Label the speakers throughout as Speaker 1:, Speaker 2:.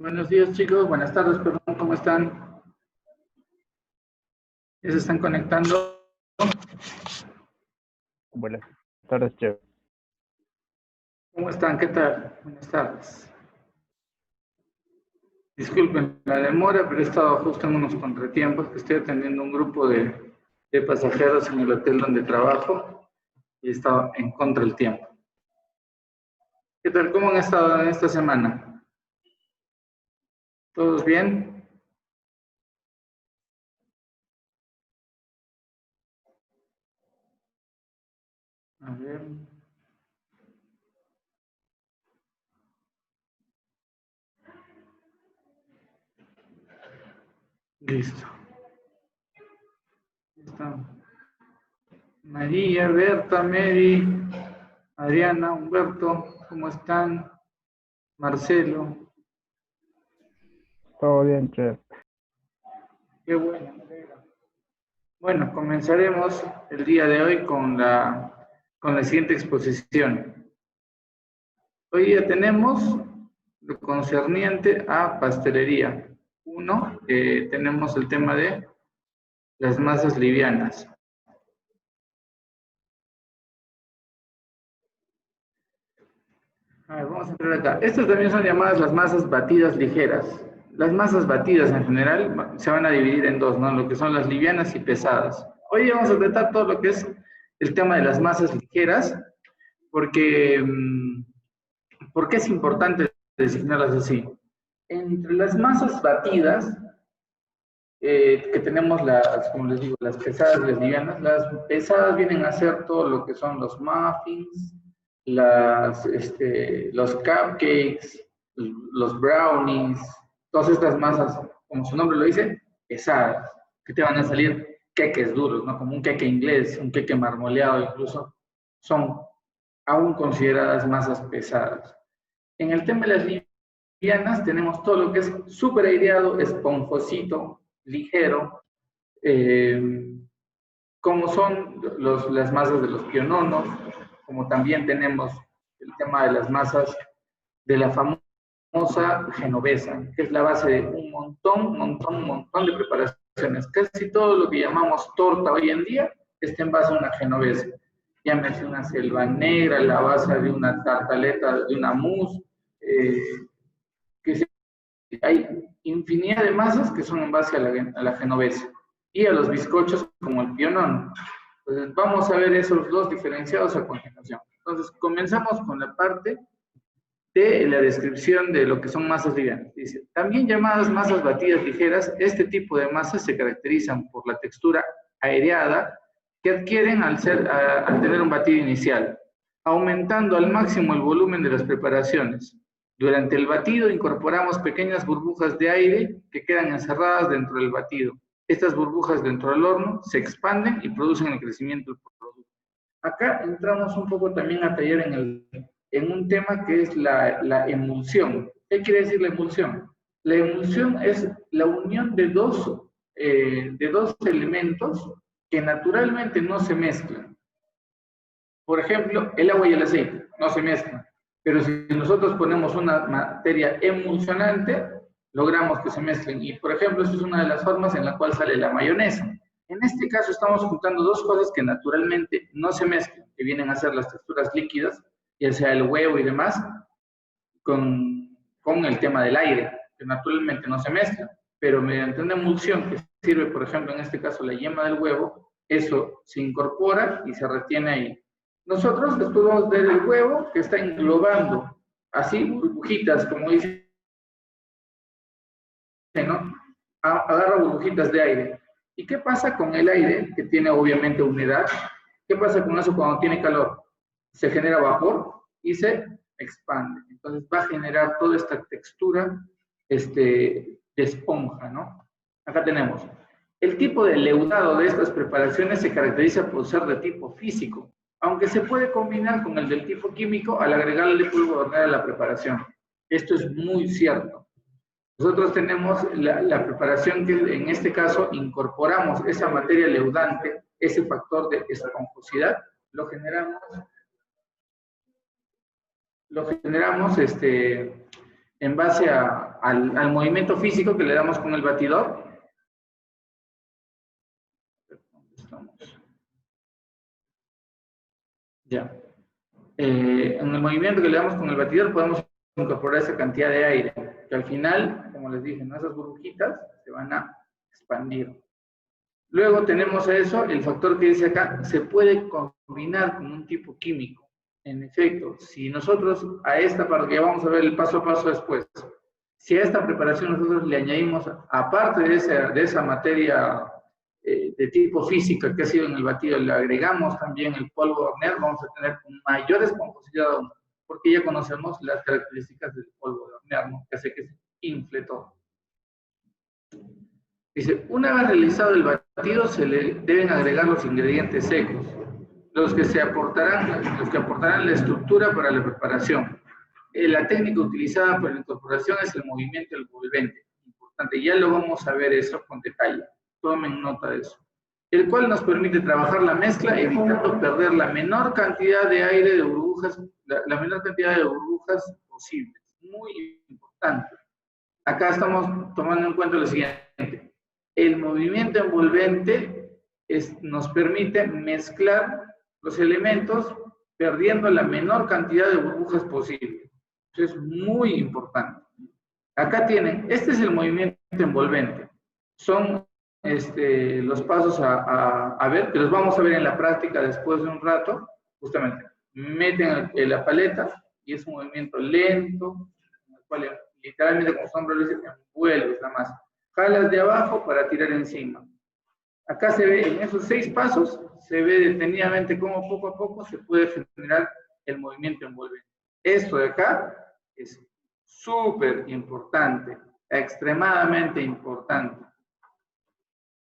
Speaker 1: Buenos días, chicos. Buenas tardes, perdón. ¿Cómo están? ¿Ya se están conectando?
Speaker 2: Buenas tardes, chef.
Speaker 1: ¿Cómo están? ¿Qué tal? Buenas tardes. Disculpen la demora, pero he estado justo en unos contratiempos, que estoy atendiendo un grupo de pasajeros en el hotel donde trabajo y he estado en contra del tiempo. ¿Qué tal? ¿Cómo han estado en esta semana? ¿Todos bien? A ver. Listo. Está María, Berta, Mary, Adriana, Humberto, ¿cómo están? Marcelo.
Speaker 2: Todo bien, chef.
Speaker 1: Qué bueno, me alegra. Bueno, comenzaremos el día de hoy con la siguiente exposición. Hoy día tenemos lo concerniente a pastelería. Uno, tenemos el tema de las masas livianas. A ver, vamos a entrar acá. Estas también son llamadas las masas batidas ligeras. Las masas batidas en general se van a dividir en dos, ¿no? Lo que son las livianas y pesadas. Hoy vamos a tratar todo lo que es el tema de las masas ligeras, porque ¿por qué es importante designarlas así? Entre las masas batidas, que tenemos las, como les digo, las pesadas y las livianas, las pesadas vienen a ser todo lo que son los muffins, los cupcakes, los brownies, todas estas masas, como su nombre lo dice, pesadas, que te van a salir queques duros, ¿no? Como un queque inglés, un queque marmoleado incluso, son aún consideradas masas pesadas. En el tema de las livianas tenemos todo lo que es súper aireado, esponjosito, ligero, como son las masas de los piononos, como también tenemos el tema de las masas de la famosa genovesa, que es la base de un montón de preparaciones. Casi todo lo que llamamos torta hoy en día está en base a una genovesa. Llámese una selva negra, la base de una tartaleta, de una mousse, hay infinidad de masas que son en base a la genovesa y a los bizcochos como el pionón. Entonces, vamos a ver esos dos diferenciados a continuación. Entonces, comenzamos con la parte de la descripción de lo que son masas livianas. Dice, también llamadas masas batidas ligeras, este tipo de masas se caracterizan por la textura aireada que adquieren al tener un batido inicial, aumentando al máximo el volumen de las preparaciones. Durante el batido incorporamos pequeñas burbujas de aire que quedan encerradas dentro del batido. Estas burbujas dentro del horno se expanden y producen el crecimiento del producto. Acá entramos un poco también a tallar en un tema que es la emulsión. ¿Qué quiere decir la emulsión? La emulsión es la unión de dos elementos que naturalmente no se mezclan. Por ejemplo, el agua y el aceite no se mezclan. Pero si nosotros ponemos una materia emulsionante, logramos que se mezclen. Y, por ejemplo, esa es una de las formas en la cual sale la mayonesa. En este caso estamos juntando dos cosas que naturalmente no se mezclan, que vienen a ser las texturas líquidas, ya sea el huevo y demás, con el tema del aire, que naturalmente no se mezclan. Pero mediante una emulsión que sirve, por ejemplo, en este caso la yema del huevo, eso se incorpora y se retiene ahí. Nosotros después vamos a ver el huevo que está englobando así burbujitas, como dice, ¿no? Agarra burbujitas de aire. ¿Y qué pasa con el aire que tiene obviamente humedad? ¿Qué pasa con eso cuando tiene calor? Se genera vapor y se expande. Entonces va a generar toda esta textura de esponja, ¿no? Acá tenemos. El tipo de leudado de estas preparaciones se caracteriza por ser de tipo físico, aunque se puede combinar con el del tipo químico al agregarle polvo de hornear a la preparación. Esto es muy cierto. Nosotros tenemos la preparación que en este caso incorporamos esa materia leudante, ese factor de esponjosidad, lo generamos en base a al movimiento físico que le damos con el batidor. ¿Dónde estamos? Ya. En el movimiento que le damos con el batidor podemos incorporar esa cantidad de aire, que al final, como les dije, ¿no? Esas burbujitas se van a expandir. Luego tenemos a eso, el factor que dice acá, se puede combinar con un tipo químico. En efecto, si nosotros a esta parte, ya vamos a ver el paso a paso después, si a esta preparación nosotros le añadimos, aparte de esa materia de tipo física que ha sido en el batido, le agregamos también el polvo de hornear, vamos a tener mayor esponjosidad aún, porque ya conocemos las características del polvo de hornear, ¿no? Que hace que se infle todo. Dice, una vez realizado el batido, se le deben agregar los ingredientes secos, los que aportarán la estructura para la preparación. La técnica utilizada para la incorporación es el movimiento envolvente. Importante, ya lo vamos a ver eso con detalle. Tomen nota de eso. El cual nos permite trabajar la mezcla evitando perder la menor cantidad de aire de burbujas, la menor cantidad de burbujas posibles. Muy importante. Acá estamos tomando en cuenta lo siguiente. El movimiento envolvente nos permite mezclar los elementos perdiendo la menor cantidad de burbujas posible. Eso es muy importante. Acá tienen, este es el movimiento envolvente. Son los pasos a ver, que los vamos a ver en la práctica después de un rato. Justamente, meten la paleta y es un movimiento lento, en el cual literalmente, como su nombre lo dice, envuelves la masa. Jalas de abajo para tirar encima. Acá se ve, en esos 6 pasos, se ve detenidamente cómo poco a poco se puede generar el movimiento envolvente. Esto de acá es súper importante, extremadamente importante.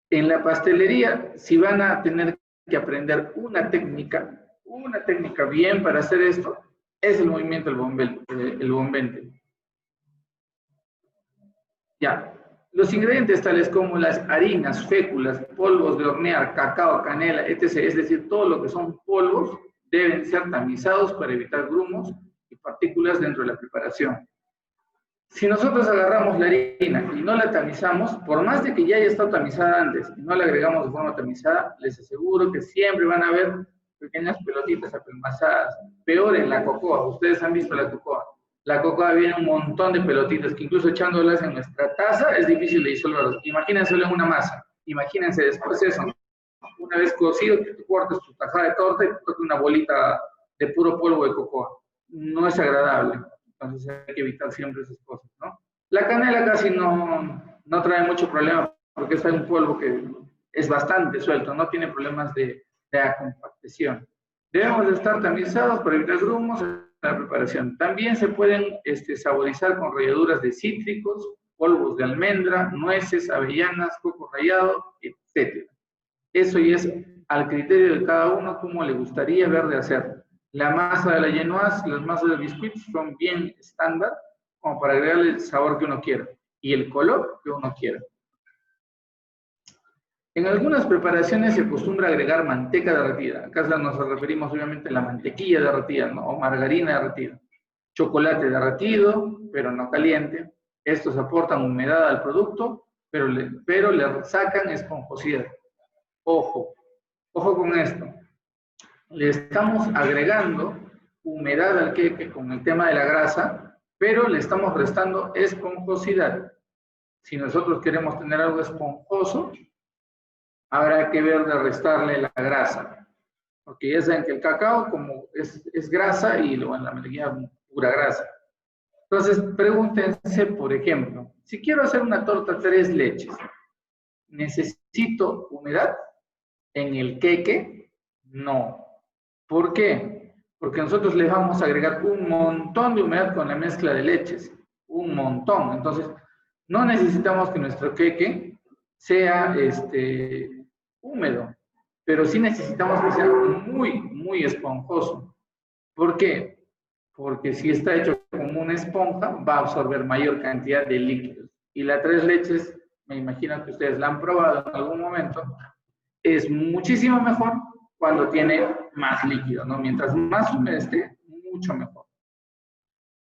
Speaker 1: En la pastelería, si van a tener que aprender una técnica bien para hacer esto, es el movimiento envolvente. Ya. Los ingredientes tales como las harinas, féculas, polvos de hornear, cacao, canela, etc., es decir, todo lo que son polvos, deben ser tamizados para evitar grumos y partículas dentro de la preparación. Si nosotros agarramos la harina y no la tamizamos, por más de que ya haya estado tamizada antes y no la agregamos de forma tamizada, les aseguro que siempre van a haber pequeñas pelotitas apelmazadas. Peor en la cocoa. Ustedes han visto la cocoa. La cocoa viene un montón de pelotitas que incluso echándolas en nuestra taza es difícil de disolverlas. Imagínenselo en una masa. Imagínense después eso. Una vez cocido, que tú cortes tu tajada de torta y te toque una bolita de puro polvo de cocoa. No es agradable. Entonces hay que evitar siempre esas cosas, ¿no? La canela casi no trae mucho problema porque es un polvo que es bastante suelto, no tiene problemas de compactación. Debemos de estar tamizados para evitar grumos en la preparación. También se pueden saborizar con ralladuras de cítricos, polvos de almendra, nueces, avellanas, coco rallado, etc. Eso ya es al criterio de cada uno cómo le gustaría ver de hacer. La masa de la genoise, las masas de biscuits son bien estándar como para agregarle el sabor que uno quiera y el color que uno quiera. En algunas preparaciones se acostumbra agregar manteca derretida. Acá nos referimos obviamente a la mantequilla derretida, ¿no? O margarina derretida. Chocolate derretido, pero no caliente. Estos aportan humedad al producto, pero le sacan esponjosidad. Ojo con esto. Le estamos agregando humedad al queque con el tema de la grasa, pero le estamos restando esponjosidad. Si nosotros queremos tener algo esponjoso, habrá que ver de restarle la grasa. Porque ya saben que el cacao como es grasa y luego en la mantequilla pura grasa. Entonces, pregúntense, por ejemplo, si quiero hacer una torta 3 leches, ¿necesito humedad en el queque? No. ¿Por qué? Porque nosotros le vamos a agregar un montón de humedad con la mezcla de leches. Un montón. Entonces, no necesitamos que nuestro queque sea húmedo, pero sí necesitamos que sea muy, muy esponjoso. ¿Por qué? Porque si está hecho como una esponja, va a absorber mayor cantidad de líquidos. Y la 3 leches, me imagino que ustedes la han probado en algún momento, es muchísimo mejor cuando tiene más líquido, ¿no? Mientras más húmedo esté, mucho mejor.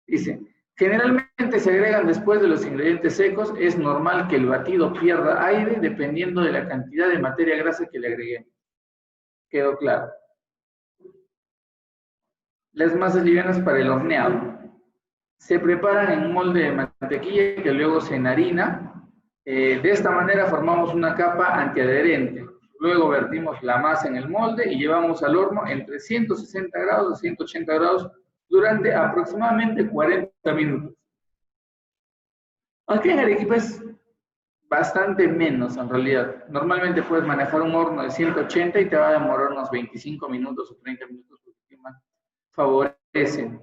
Speaker 1: Dice, Generalmente se agregan después de los ingredientes secos. Es normal que el batido pierda aire dependiendo de la cantidad de materia grasa que le agreguemos. ¿Quedó claro? Las masas livianas para el horneado. Se preparan en un molde de mantequilla que luego se enharina. De esta manera formamos una capa antiadherente. Luego vertimos la masa en el molde y llevamos al horno entre 160 grados a 180 grados durante aproximadamente 40 minutos. Aquí en Arequipa es bastante menos en realidad. Normalmente puedes manejar un horno de 180 y te va a demorar unos 25 minutos o 30 minutos porque el clima favorece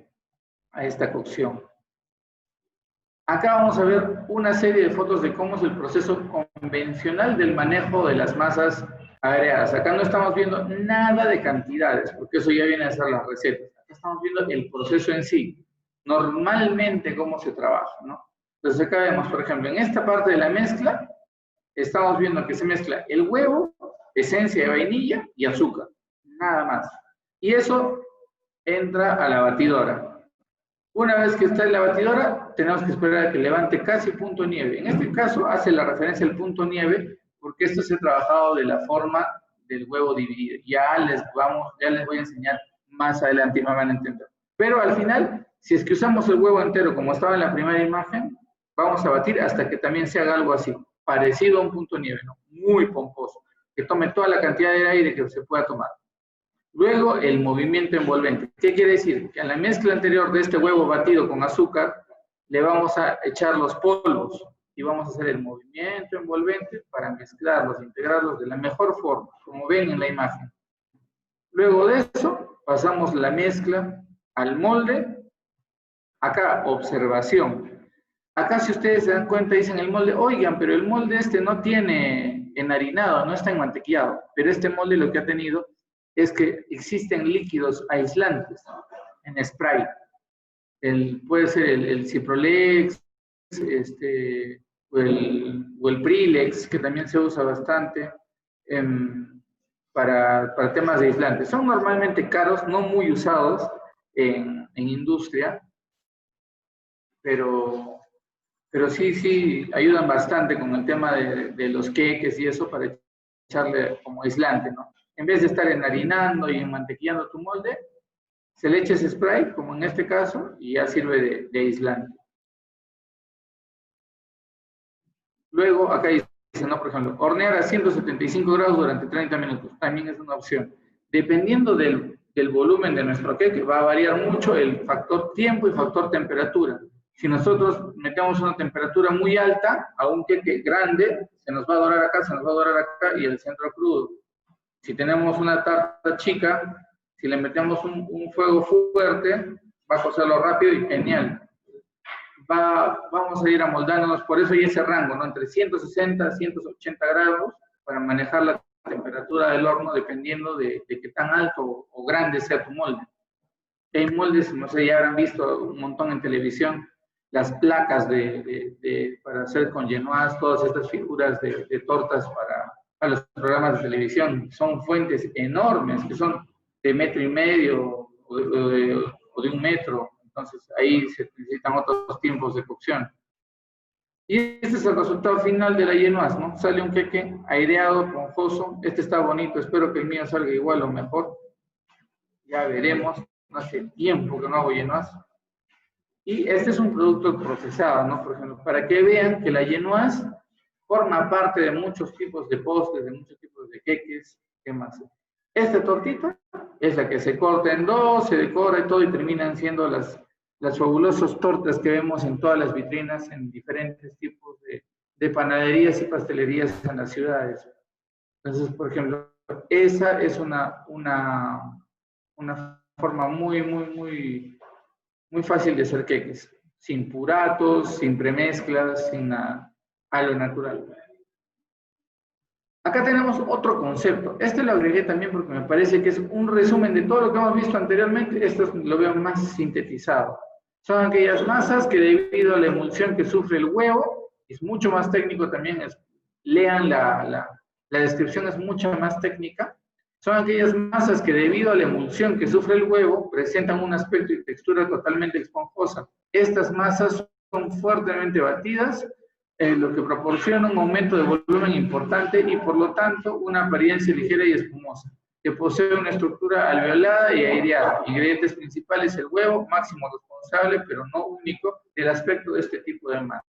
Speaker 1: a esta cocción. Acá vamos a ver una serie de fotos de cómo es el proceso convencional del manejo de las masas agregadas. Acá no estamos viendo nada de cantidades, porque eso ya viene a ser las recetas. Acá estamos viendo el proceso en sí, normalmente cómo se trabaja, ¿no? Entonces acá vemos, por ejemplo, en esta parte de la mezcla, estamos viendo que se mezcla el huevo, esencia de vainilla y azúcar, nada más. Y eso entra a la batidora. Una vez que está en la batidora, tenemos que esperar a que levante casi punto nieve. En este caso hace la referencia al punto nieve porque esto se ha trabajado de la forma del huevo dividido. Ya les voy a enseñar más adelante y me van a entender. Pero al final, si es que usamos el huevo entero como estaba en la primera imagen, vamos a batir hasta que también se haga algo así, parecido a un punto nieve, ¿no? Muy pomposo, que tome toda la cantidad de aire que se pueda tomar. Luego, el movimiento envolvente. ¿Qué quiere decir? Que a la mezcla anterior de este huevo batido con azúcar, le vamos a echar los polvos y vamos a hacer el movimiento envolvente para mezclarlos, integrarlos de la mejor forma, como ven en la imagen. Luego de eso, pasamos la mezcla al molde. Acá, observación. Acá, si ustedes se dan cuenta, dicen el molde, oigan, pero el molde este no tiene enharinado, no está enmantequillado, pero este molde lo que ha tenido es que existen líquidos aislantes, ¿no? En spray. Puede ser el Ciprolex, o el Prilex, que también se usa bastante para temas de aislantes. Son normalmente caros, no muy usados en industria, pero sí ayudan bastante con el tema de los queques y eso para echarle como aislante, ¿no? En vez de estar enharinando y enmantequillando tu molde, se le echa ese spray, como en este caso, y ya sirve de aislante. Luego, acá dice, ¿no? Por ejemplo, hornear a 175 grados durante 30 minutos. También es una opción. Dependiendo del volumen de nuestro queque, va a variar mucho el factor tiempo y factor temperatura. Si nosotros metemos una temperatura muy alta a un queque grande, se nos va a dorar acá, se nos va a dorar acá y el centro crudo. Si tenemos una tarta chica, si le metemos un fuego fuerte, va a cocerlo rápido y genial. Vamos a ir amoldándonos, por eso hay ese rango, ¿no? Entre 160 y 180 grados para manejar la temperatura del horno dependiendo de qué tan alto o grande sea tu molde. Hay moldes, no sé, ya habrán visto un montón en televisión, las placas para hacer con genoise, todas estas figuras de tortas para los programas de televisión. Son fuentes enormes, que son de 1,5 metros o de 1 metro. Entonces, ahí se necesitan otros tiempos de cocción. Y este es el resultado final de la genoise, ¿no? Sale un queque aireado, esponjoso. Este está bonito, espero que el mío salga igual o mejor. Ya veremos. No hace tiempo que no hago genoise. Y este es un producto procesado, ¿no? Por ejemplo, para que vean que la genoise forma parte de muchos tipos de postres, de muchos tipos de queques. ¿Qué más? Esta tortita es la que se corta en dos, se decora y todo, y terminan siendo las fabulosas tortas que vemos en todas las vitrinas en diferentes tipos de panaderías y pastelerías en las ciudades. Entonces, por ejemplo, esa es una forma muy fácil de hacer queques, sin puratos, sin premezclas, sin nada, a lo natural. Acá tenemos otro concepto. Este lo agregué también porque me parece que es un resumen de todo lo que hemos visto anteriormente. Esto lo veo más sintetizado. Son aquellas masas que debido a la emulsión que sufre el huevo, es mucho más técnico también, lean la descripción, es mucho más técnica. Son aquellas masas que debido a la emulsión que sufre el huevo, presentan un aspecto y textura totalmente esponjosa. Estas masas son fuertemente batidas, lo que proporciona un aumento de volumen importante y por lo tanto una apariencia ligera y espumosa, que posee una estructura alveolada y aireada. Ingredientes principales: el huevo, máximo responsable, pero no único, del aspecto de este tipo de masa.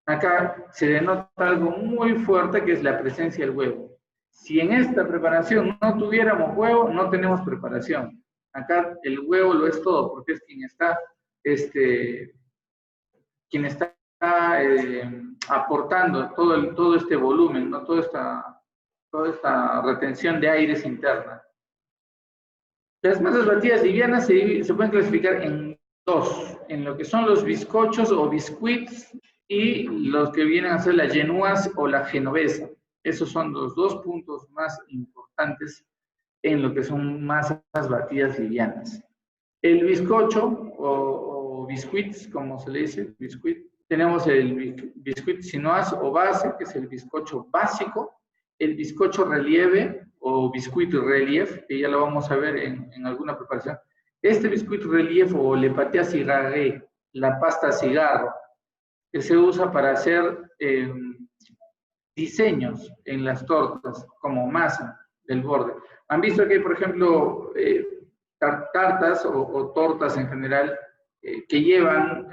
Speaker 1: Acá se denota algo muy fuerte, que es la presencia del huevo. Si en esta preparación no tuviéramos huevo, no tenemos preparación. Acá el huevo lo es todo, porque es quien está aportando todo este volumen, ¿no? Toda esta retención de aires interna. Las masas batidas livianas se pueden clasificar en dos, en lo que son los bizcochos o biscuits y los que vienen a ser las genuas o la genovesa. Esos son los dos puntos más importantes en lo que son masas batidas livianas. El bizcocho o biscuits, como se le dice, biscuit, tenemos el biscuit sinoas o base, que es el bizcocho básico, el bizcocho relieve o biscuit relief, que ya lo vamos a ver en alguna preparación. Este biscuit relief o le pâté à cigarette, la pasta cigarro, que se usa para hacer diseños en las tortas, como masa del borde. Han visto que hay, por ejemplo, tartas o tortas en general que llevan,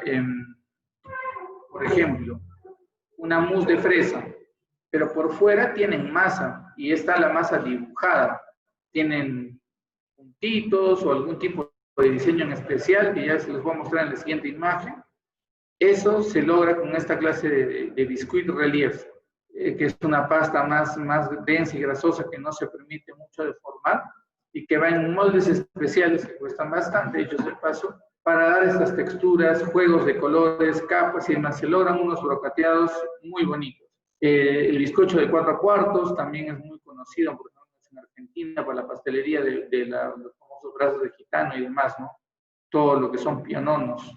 Speaker 1: por ejemplo, una mousse de fresa, pero por fuera tienen masa y está la masa dibujada. Tienen puntitos o algún tipo de diseño en especial que ya se los voy a mostrar en la siguiente imagen. Eso se logra con esta clase de biscuit relief, que es una pasta más densa y grasosa que no se permite mucho deformar y que va en moldes especiales que cuestan bastante, hechos de paso, para dar estas texturas, juegos de colores, capas y demás. Se logran unos brocateados muy bonitos. El bizcocho de 4/4 también es muy conocido, por ejemplo, en Argentina, por la pastelería de los famosos brazos de gitano y demás, ¿no? Todo lo que son piononos.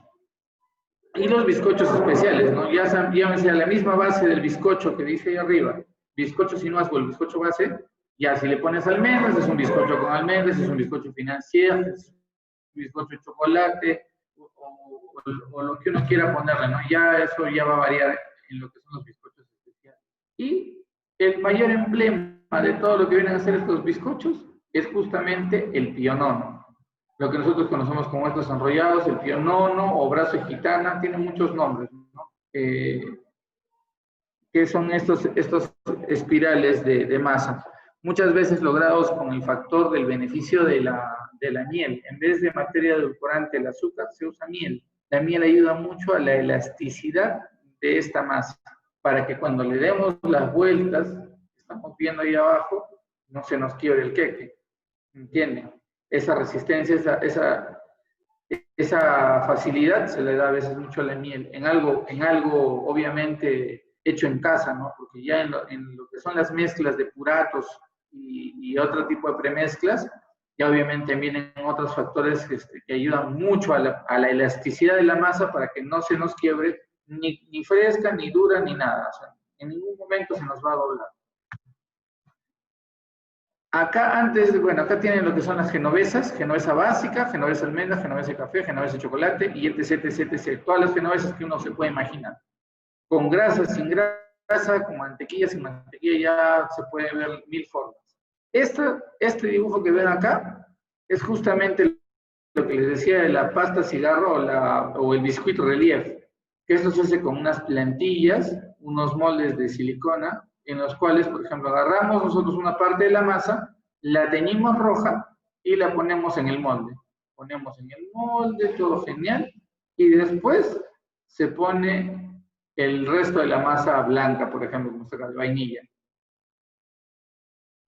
Speaker 1: Y los bizcochos especiales, ¿no? Ya sea la misma base del bizcocho que dice ahí arriba, bizcocho sinoas o el bizcocho base, ya si le pones almendras, es un bizcocho con almendras, es un bizcocho financiero, es un bizcocho de chocolate, o lo que uno quiera ponerle, ¿no? Ya eso ya va a variar en lo que son los bizcochos especiales. Y el mayor emblema de todo lo que vienen a ser estos bizcochos es justamente el pionono. Lo que nosotros conocemos como estos enrollados, el pionono o brazo de gitana, tiene muchos nombres, ¿no? Que son estos espirales de masa, muchas veces logrados con el factor del beneficio de la miel. En vez de materia edulcorante, el azúcar, se usa miel. La miel ayuda mucho a la elasticidad de esta masa, para que cuando le demos las vueltas, estamos viendo ahí abajo, no se nos quiebre el queque, ¿entienden? Esa resistencia, esa facilidad se le da a veces mucho a la miel, en algo obviamente hecho en casa, ¿no? Porque ya en lo que son las mezclas de puratos y otro tipo de premezclas, ya obviamente vienen otros factores que ayudan mucho a la elasticidad de la masa para que no se nos quiebre ni fresca, ni dura, ni nada. O sea, en ningún momento se nos va a doblar. Acá acá tienen lo que son las genovesas, genovesa básica, genovesa almendra, genovesa de café, genovesa de chocolate y etc. Todas las genovesas que uno se puede imaginar. Con grasa, sin grasa, con mantequilla, sin mantequilla, ya se puede ver mil formas. Este dibujo que ven acá es justamente lo que les decía de la pasta cigarro o el biscuit relief, que esto se hace con unas plantillas, unos moldes de silicona, en los cuales, por ejemplo, agarramos nosotros una parte de la masa, la teñimos roja y la ponemos en el molde. Ponemos en el molde, todo genial, y después se pone el resto de la masa blanca, por ejemplo, como será de vainilla.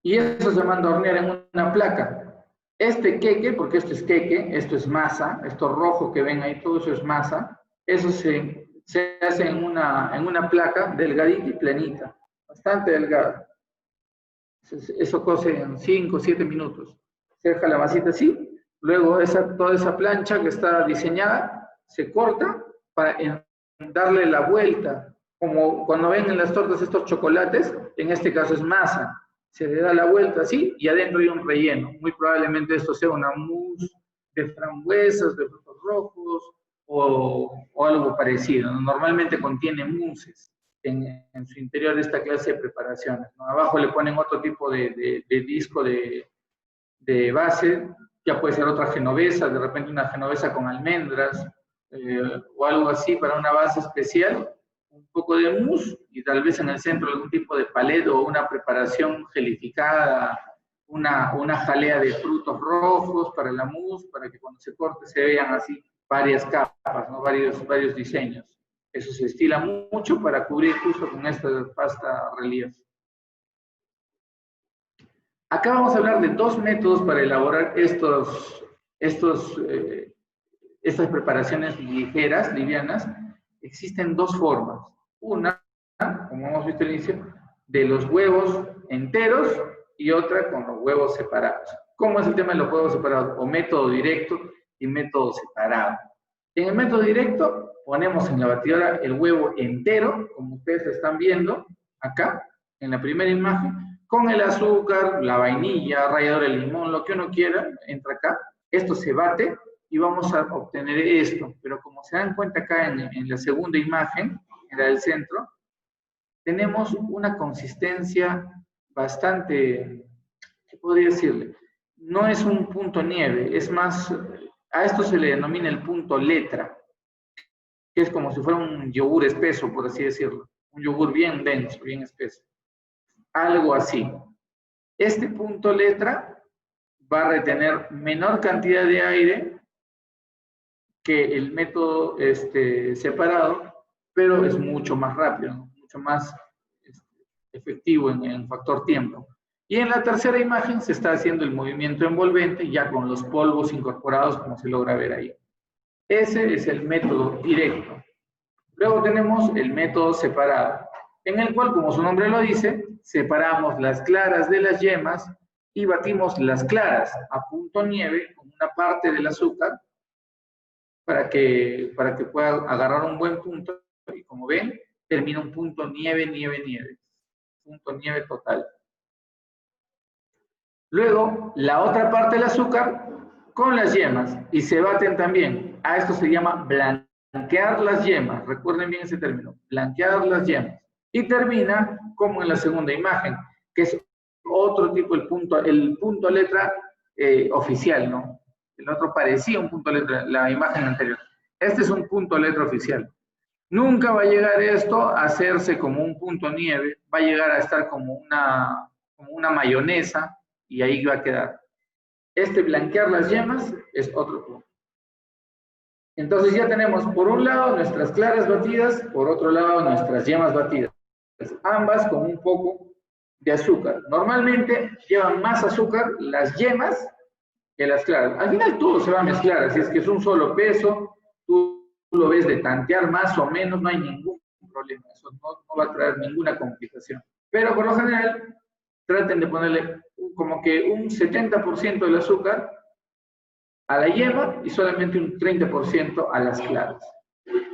Speaker 1: Y eso se manda a hornear en una placa. Este queque, porque esto es queque, esto es masa, esto rojo que ven ahí, todo eso es masa, eso se hace en una placa delgadita y planita, bastante delgada. Eso cose en 5 o 7 minutos. Se deja la masita así, luego toda esa plancha que está diseñada se corta para darle la vuelta, como cuando ven en las tortas estos chocolates, en este caso es masa. Se le da la vuelta así y adentro hay un relleno. Muy probablemente esto sea una mousse de frambuesas, de frutos rojos, o algo parecido, ¿no? Normalmente contiene mousses en su interior de esta clase de preparaciones, ¿no? Abajo le ponen otro tipo de disco de base, ya puede ser otra genovesa, de repente una genovesa con almendras, o algo así para una base especial, un poco de mousse y tal vez en el centro algún tipo de palet o una preparación gelificada, una jalea de frutos rojos para la mousse, para que cuando se corte se vean así varias capas, ¿no? varios diseños. Eso se estila mucho para cubrir justo con esta pasta relief. Acá vamos a hablar de dos métodos para elaborar estas preparaciones ligeras, livianas. Existen dos formas. Una, como hemos visto al inicio, de los huevos enteros y otra con los huevos separados. ¿Cómo es el tema de los huevos separados? O método directo y método separado. En el método directo ponemos en la batidora el huevo entero, como ustedes están viendo acá, en la primera imagen, con el azúcar, la vainilla, ralladura de limón, lo que uno quiera, entra acá. Esto se bate y vamos a obtener esto. Pero como se dan cuenta acá en la segunda imagen, en la del centro, tenemos una consistencia bastante, ¿qué podría decirle? No es un punto nieve, es más, a esto se le denomina el punto letra, que es como si fuera un yogur espeso, por así decirlo. Un yogur bien denso, bien espeso. Algo así. Este punto letra va a retener menor cantidad de aire que el método separado, pero es mucho más rápido, ¿no? Mucho más efectivo en factor tiempo. Y en la tercera imagen se está haciendo el movimiento envolvente ya con los polvos incorporados, como se logra ver ahí. Ese es el método directo. Luego tenemos el método separado, en el cual, como su nombre lo dice, separamos las claras de las yemas y batimos las claras a punto nieve con una parte del azúcar para que pueda agarrar un buen punto. Y como ven, termina un punto nieve, nieve, nieve. Punto nieve total. Luego, la otra parte del azúcar con las yemas y se baten también. A esto se llama blanquear las yemas. Recuerden bien ese término, blanquear las yemas. Y termina como en la segunda imagen, que es otro tipo, el punto letra oficial, ¿no? El otro parecía un punto letra, la imagen anterior. Este es un punto letra oficial. Nunca va a llegar esto a hacerse como un punto nieve, va a llegar a estar como una mayonesa y ahí va a quedar. Blanquear las yemas es otro punto. Entonces ya tenemos por un lado nuestras claras batidas, por otro lado nuestras yemas batidas, ambas con un poco de azúcar. Normalmente llevan más azúcar las yemas que las claras. Al final todo se va a mezclar, así es que es un solo peso, tú lo ves de tantear más o menos, no hay ningún problema, eso no va a traer ninguna complicación. Pero por lo general, traten de ponerle como que un 70% del azúcar a la yema y solamente un 30% a las claras.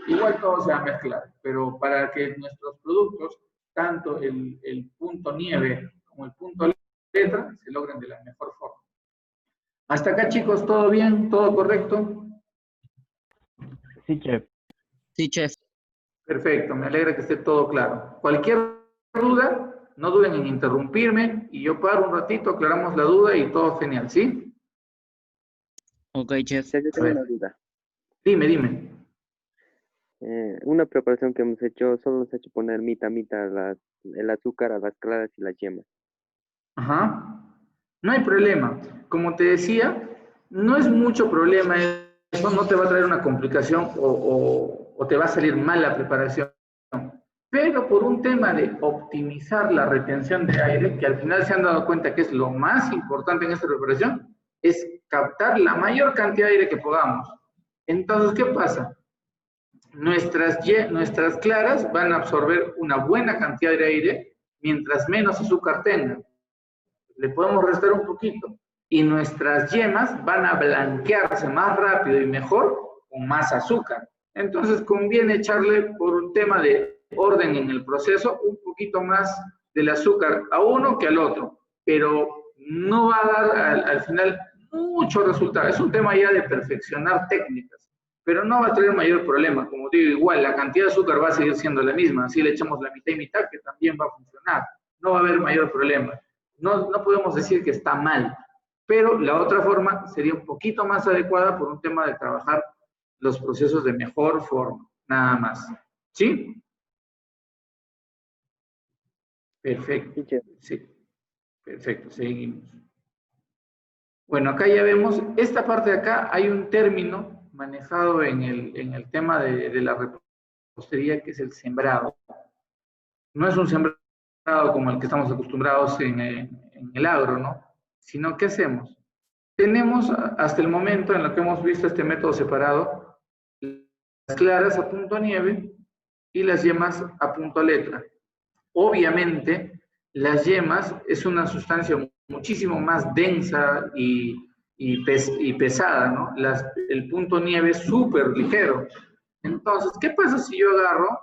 Speaker 1: Igual todo se va a mezclar, pero para que nuestros productos, tanto el punto nieve como el punto letra, se logren de la mejor forma. Hasta acá, chicos, ¿todo bien? ¿Todo correcto?
Speaker 2: Sí, chef.
Speaker 3: Sí, chef.
Speaker 1: Perfecto, me alegra que esté todo claro. Cualquier duda, no duden en interrumpirme y yo paro un ratito, aclaramos la duda y todo genial, ¿sí?
Speaker 3: Ok, chef.
Speaker 4: Yo tengo una duda.
Speaker 1: Dime.
Speaker 4: Una preparación que hemos hecho, solo hemos hecho poner mitad el azúcar a las claras y las yemas.
Speaker 1: Ajá. No hay problema. Como te decía, no es mucho problema eso, no te va a traer una complicación o te va a salir mal la preparación. Pero por un tema de optimizar la retención de aire, que al final se han dado cuenta que es lo más importante en esta preparación, es captar la mayor cantidad de aire que podamos. Entonces, ¿qué pasa? Nuestras claras van a absorber una buena cantidad de aire mientras menos azúcar tengan. Le podemos restar un poquito y nuestras yemas van a blanquearse más rápido y mejor con más azúcar. Entonces conviene echarle, por un tema de orden en el proceso, un poquito más del azúcar a uno que al otro, pero no va a dar al final mucho resultado. Es un tema ya de perfeccionar técnicas, pero no va a traer mayor problema. Como digo, igual la cantidad de azúcar va a seguir siendo la misma, si le echamos la mitad y mitad, que también va a funcionar, no va a haber mayor problema. No podemos decir que está mal, pero la otra forma sería un poquito más adecuada por un tema de trabajar los procesos de mejor forma, nada más. ¿Sí? Perfecto.
Speaker 4: Sí, chef.
Speaker 1: Sí. Perfecto, seguimos. Bueno, acá ya vemos, esta parte de acá hay un término manejado en el tema de la repostería, que es el sembrado. No es un sembrado como el que estamos acostumbrados en el agro, ¿no? Sino, ¿qué hacemos? Tenemos hasta el momento en lo que hemos visto este método separado, las claras a punto nieve y las yemas a punto letra. Obviamente, las yemas es una sustancia muchísimo más densa y pesada, ¿no? El punto nieve es súper ligero. Entonces, ¿qué pasa si yo agarro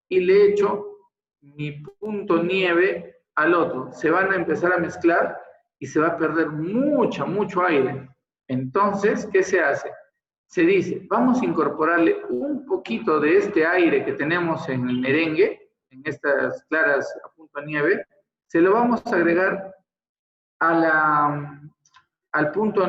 Speaker 1: y le echo mi punto nieve al otro? Se van a empezar a mezclar y se va a perder mucho aire. Entonces, ¿qué se hace? Se dice, vamos a incorporarle un poquito de este aire que tenemos en el merengue, en estas claras a punto nieve, se lo vamos a agregar al punto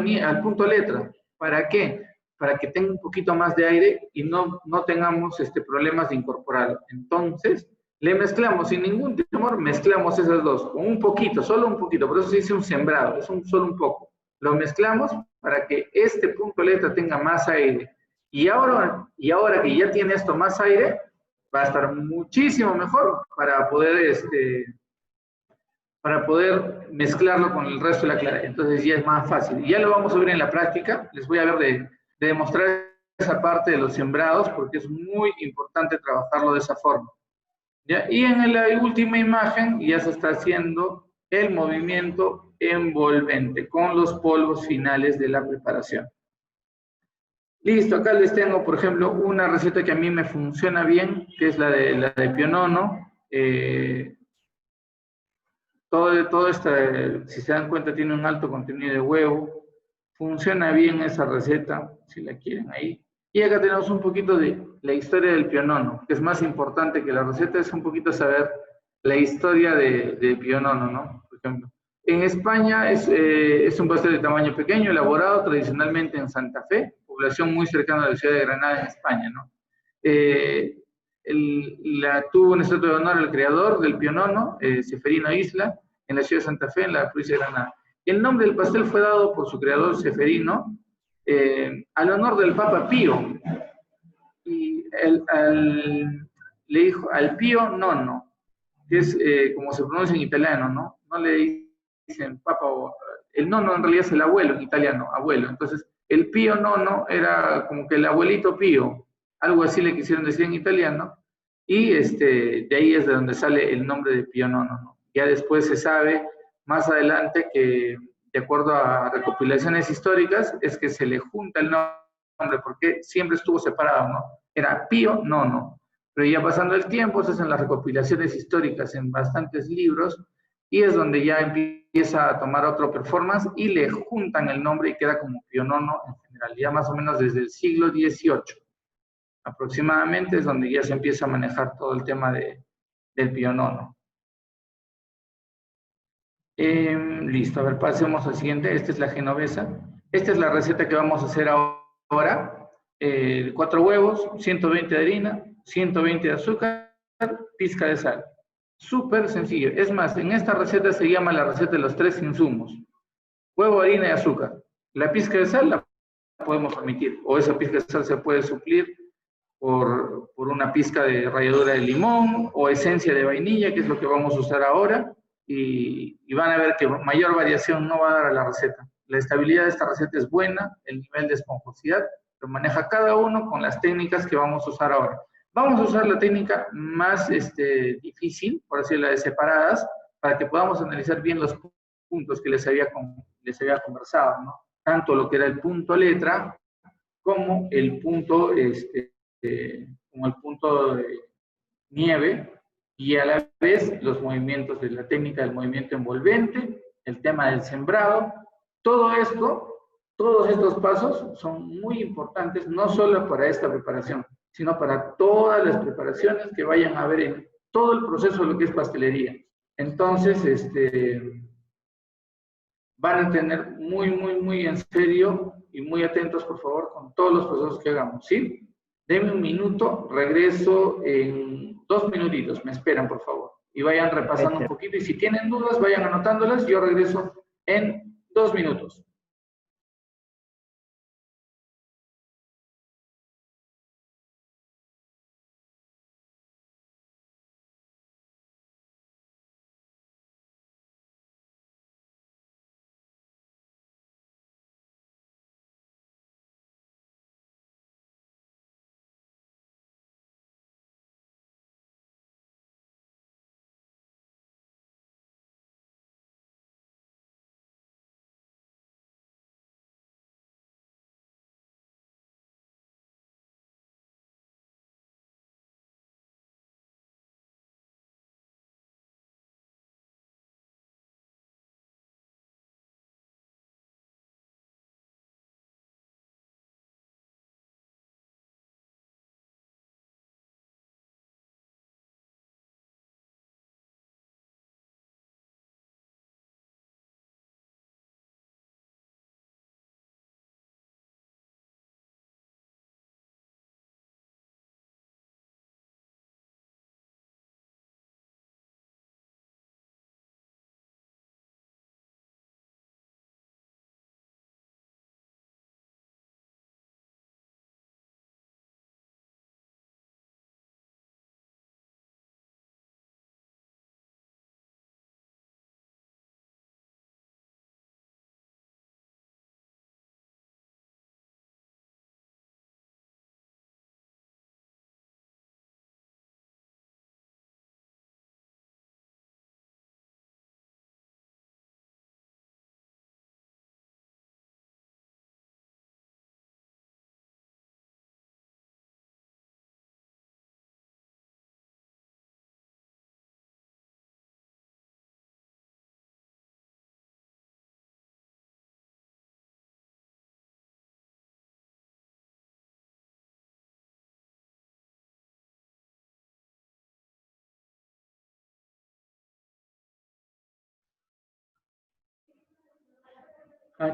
Speaker 1: letra. ¿Para qué? Para que tenga un poquito más de aire y no tengamos problemas de incorporarlo. Entonces, le mezclamos sin ningún temor, mezclamos esas dos, con un poquito, solo un poquito, por eso se dice un sembrado, es solo un poco. Lo mezclamos para que este punto letra tenga más aire. Y ahora que ya tiene esto más aire, va a estar muchísimo mejor para poder mezclarlo con el resto de la clara. Entonces ya es más fácil. Y ya lo vamos a ver en la práctica. Les voy a ver de demostrar esa parte de los sembrados, porque es muy importante trabajarlo de esa forma. ¿Ya? Y en la última imagen ya se está haciendo el movimiento envolvente con los polvos finales de la preparación. Listo, acá les tengo, por ejemplo, una receta que a mí me funciona bien, que es la de pionono. Todo si se dan cuenta, tiene un alto contenido de huevo. Funciona bien esa receta, si la quieren ahí. Y acá tenemos un poquito de la historia del pionono, que es más importante que la receta, es un poquito saber la historia del pionono, ¿no? Por ejemplo, en España es un pastel de tamaño pequeño, elaborado tradicionalmente en Santa Fe, población muy cercana a la ciudad de Granada, en España, ¿no? Tuvo un estatua de honor al creador del pionono, Ceferino Isla, en la ciudad de Santa Fe, en la provincia de Granada. El nombre del pastel fue dado por su creador, Ceferino, al honor del Papa Pío. Y le dijo al Pío Nono, que es como se pronuncia en italiano, ¿no? No le dicen Papa, el nono en realidad es el abuelo en italiano, abuelo. Entonces, el Pío Nono era como que el abuelito Pío, algo así le quisieron decir en italiano, y de ahí es de donde sale el nombre de Pío Nono, ¿no? Ya después se sabe más adelante que, de acuerdo a recopilaciones históricas, es que se le junta el nombre, porque siempre estuvo separado, ¿no? Era Pío Nono. Pero ya pasando el tiempo, se hacen las recopilaciones históricas en bastantes libros, y es donde ya empieza a tomar otro performance y le juntan el nombre y queda como Pío Nono en general, ya más o menos desde el siglo XVIII. Aproximadamente es donde ya se empieza a manejar todo el tema del pionono. Listo, a ver, pasemos al siguiente. Esta es la genovesa. Esta es la receta que vamos a hacer ahora. 4 huevos, 120 de harina, 120 de azúcar, pizca de sal. Súper sencillo. Es más, en esta receta se llama la receta de los 3 insumos. Huevo, harina y azúcar. La pizca de sal la podemos omitir, o esa pizca de sal se puede suplir por una pizca de ralladura de limón o esencia de vainilla, que es lo que vamos a usar ahora, y van a ver que mayor variación no va a dar a la receta. La estabilidad de esta receta es buena, el nivel de esponjosidad lo maneja cada uno con las técnicas que vamos a usar ahora. Vamos a usar la técnica más difícil, por decirlo, la de separadas, para que podamos analizar bien los puntos que les había conversado, ¿no? Tanto lo que era el punto letra como el punto de nieve, y a la vez los movimientos de la técnica del movimiento envolvente, el tema del sembrado. Todo esto Todos estos pasos son muy importantes, no solo para esta preparación, sino para todas las preparaciones que vayan a haber en todo el proceso de lo que es pastelería. Entonces, van a tener muy en serio y muy atentos, por favor, con todos los procesos que hagamos, ¿sí? Denme un minuto, regreso en 2 minutitos, me esperan, por favor. Y vayan repasando un poquito, y si tienen dudas, vayan anotándolas, yo regreso en 2 minutos.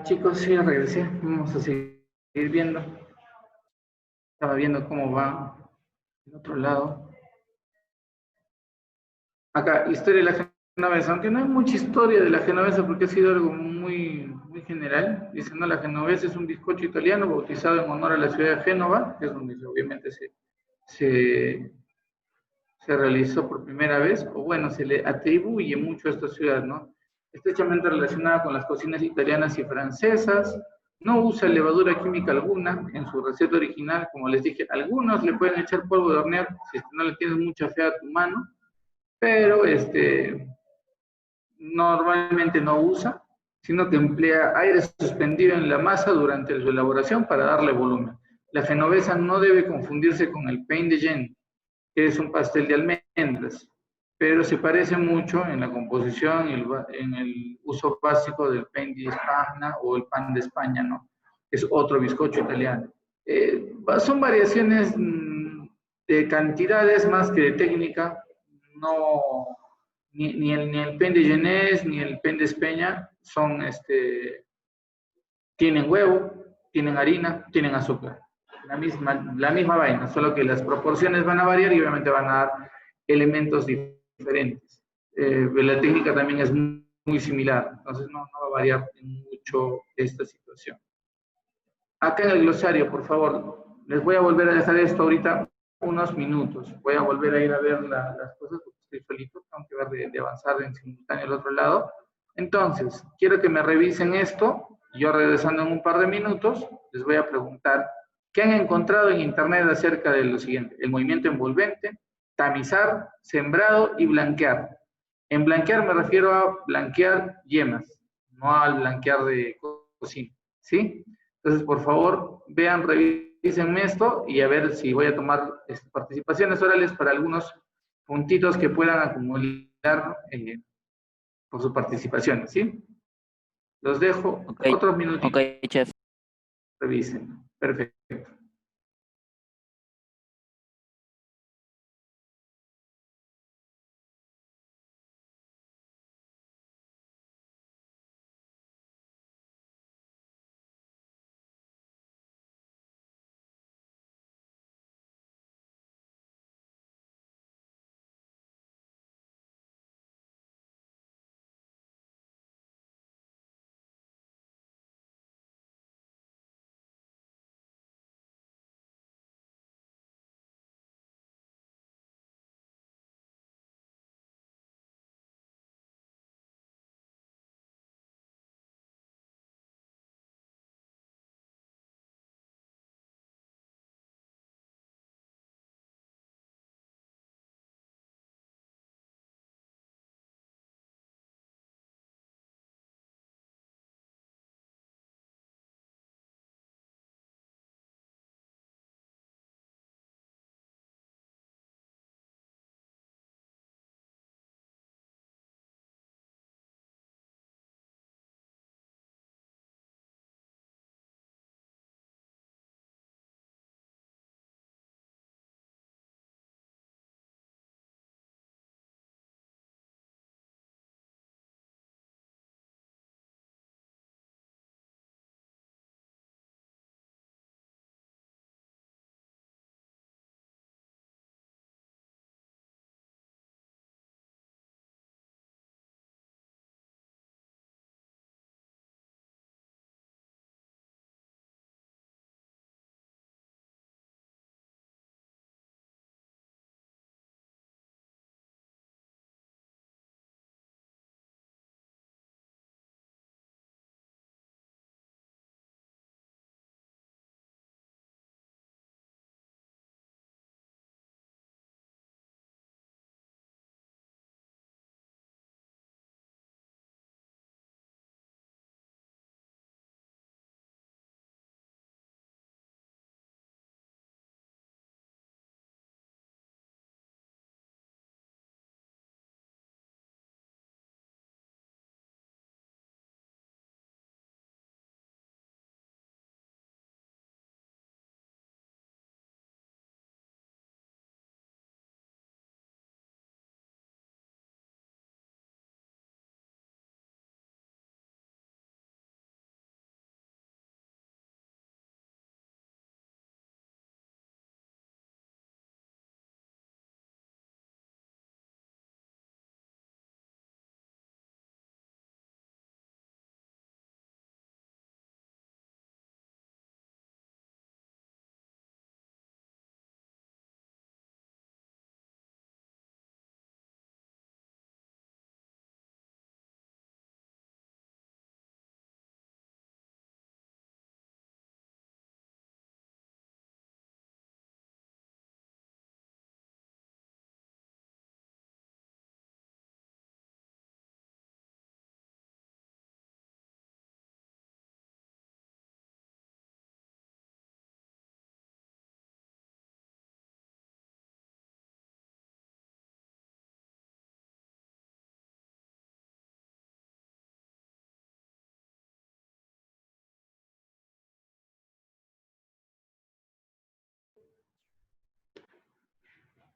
Speaker 1: Chicos, sí, regresé. Vamos a seguir viendo. Estaba viendo cómo va el otro lado. Acá, historia de la genovesa. Aunque no hay mucha historia de la genovesa porque ha sido algo muy general. Dicen, no, la genovesa es un bizcocho italiano bautizado en honor a la ciudad de Génova, que es donde obviamente se realizó por primera vez, o bueno, se le atribuye mucho a esta ciudad, ¿no? Estrechamente relacionada con las cocinas italianas y francesas, no usa levadura química alguna en su receta original, como les dije, algunos le pueden echar polvo de hornear si es que no le tienes mucha fe a tu mano, pero normalmente no usa, sino que emplea aire suspendido en la masa durante su elaboración para darle volumen. La genovesa no debe confundirse con el pain de Gênes, que es un pastel de almendras, pero se parece mucho en la composición y en el uso básico del pain di Spagna o el pan de España, ¿no? Es otro bizcocho italiano. Son variaciones de cantidades más que de técnica, no, ni el pain de Genés ni el pain de España son, tienen huevo, tienen harina, tienen azúcar. La misma vaina, solo que las proporciones van a variar y obviamente van a dar elementos diferentes. La técnica también es muy similar, entonces no va a variar mucho esta situación. Acá en el glosario, por favor, les voy a volver a dejar esto ahorita unos minutos. Voy a volver a ir a ver las cosas porque estoy solito, tengo que ver de avanzar en simultáneo al otro lado. Entonces, quiero que me revisen esto. Yo regresando en un par de minutos, les voy a preguntar qué han encontrado en internet acerca de lo siguiente: el movimiento envolvente, tamizar, sembrado y blanquear. En blanquear me refiero a blanquear yemas, no al blanquear de cocina, ¿sí? Entonces, por favor, vean, revísenme esto y a ver si voy a tomar participaciones orales para algunos puntitos que puedan acumular por su participación, ¿sí? Los dejo otros minutitos.
Speaker 3: Ok, chef.
Speaker 1: Revisen. Perfecto.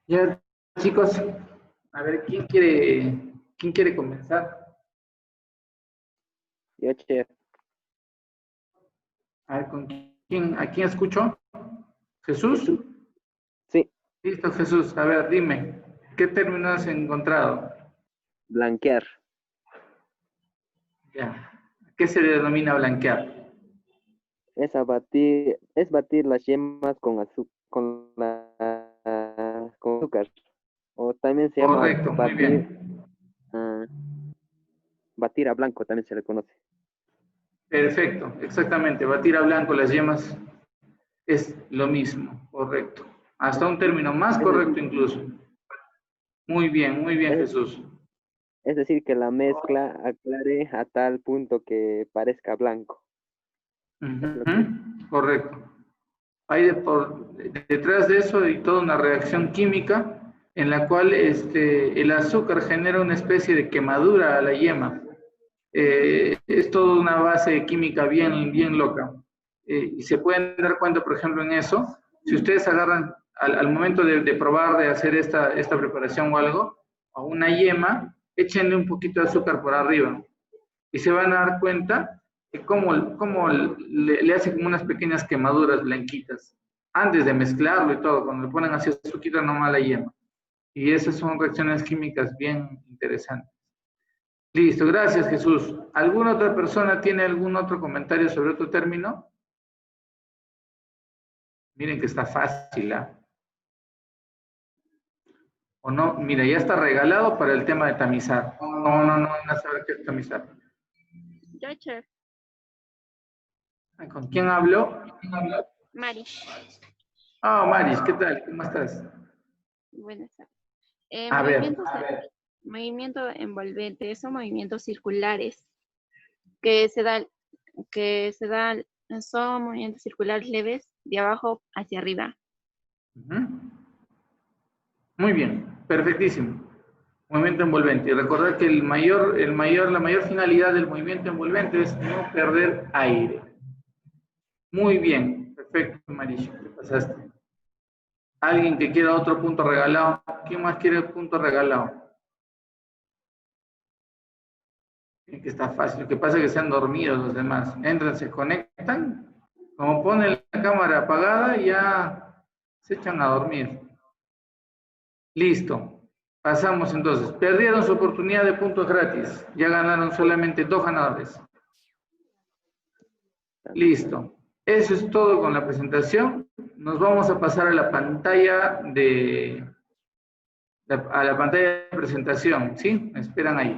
Speaker 1: Ya, chicos, a ver, quién quiere comenzar?
Speaker 4: Ya, chef.
Speaker 1: A ver, ¿a quién escucho? ¿Jesús?
Speaker 4: Jesús. Sí,
Speaker 1: Listo, Jesús. A ver, dime, ¿qué término has encontrado?
Speaker 4: blanquear.
Speaker 1: Ya. ¿Qué se denomina blanquear?
Speaker 4: Es batir las yemas con azúcar. O también se llama
Speaker 1: Correcto, muy bien.
Speaker 4: ah, batir a blanco, también se le conoce.
Speaker 1: Perfecto, exactamente. Batir a blanco las yemas es lo mismo, correcto. Hasta un término más
Speaker 4: Es, de-
Speaker 1: correcto incluso. Muy bien,
Speaker 4: es,
Speaker 1: Jesús.
Speaker 4: es decir, que la mezcla aclare a tal punto que parezca blanco. Es lo que
Speaker 1: Correcto. Detrás de eso hay toda una reacción química en la cual el azúcar genera una especie de quemadura a la yema. Es toda una base química bien loca. y se pueden dar cuenta, por ejemplo, en eso, si ustedes agarran al momento de probar, de hacer esta preparación o algo, a una yema, échenle un poquito de azúcar por arriba y se van a dar cuenta de cómo le hace como unas pequeñas quemaduras blanquitas antes de mezclarlo y todo, cuando le ponen así azúcar nomás la yema. Y esas son reacciones químicas bien interesantes. Listo, gracias Jesús. ¿Alguna otra persona tiene algún otro comentario sobre otro término? Miren que está fácil, ¿ah? O no, mira, ya está regalado para el tema de tamizar. No saber qué es tamizar.
Speaker 5: Yo, chef.
Speaker 1: ¿Con quién hablo?
Speaker 5: Mari.
Speaker 1: Ah, Maris, ¿qué tal? ¿Cómo estás?
Speaker 5: Buenas tardes.
Speaker 1: A ver.
Speaker 5: Movimiento envolvente son movimientos circulares son movimientos circulares leves de abajo hacia arriba.
Speaker 1: Muy bien, perfectísimo. Movimiento envolvente. Y recordar que la mayor finalidad del movimiento envolvente es no perder aire. Muy bien, perfecto, Marisha, ¿qué pasaste? ¿Alguien que quiera otro punto regalado? ¿Quién más quiere el punto regalado? Que está fácil, lo que pasa es que se han dormido los demás. Entran, se conectan, como ponen la cámara apagada, ya se echan a dormir. Listo. Pasamos entonces. Perdieron su oportunidad de puntos gratis. Ya ganaron solamente 2 ganadores. Listo. Eso es todo con la presentación. Nos vamos a pasar a la pantalla de presentación, ¿sí? Me esperan ahí.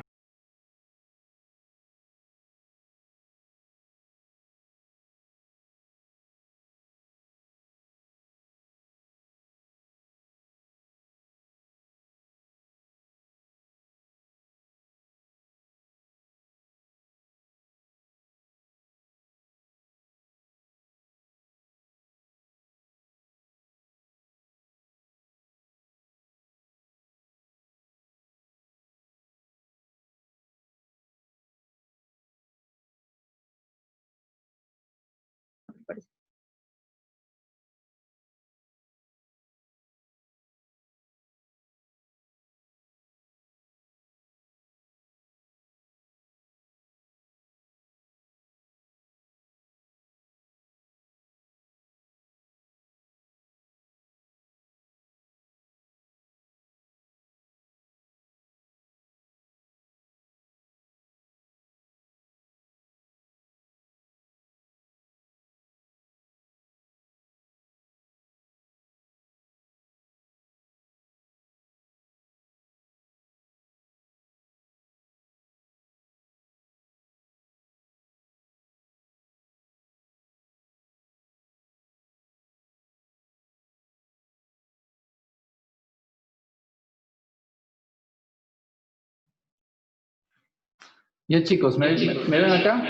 Speaker 1: Ya chicos, ¿me ven acá?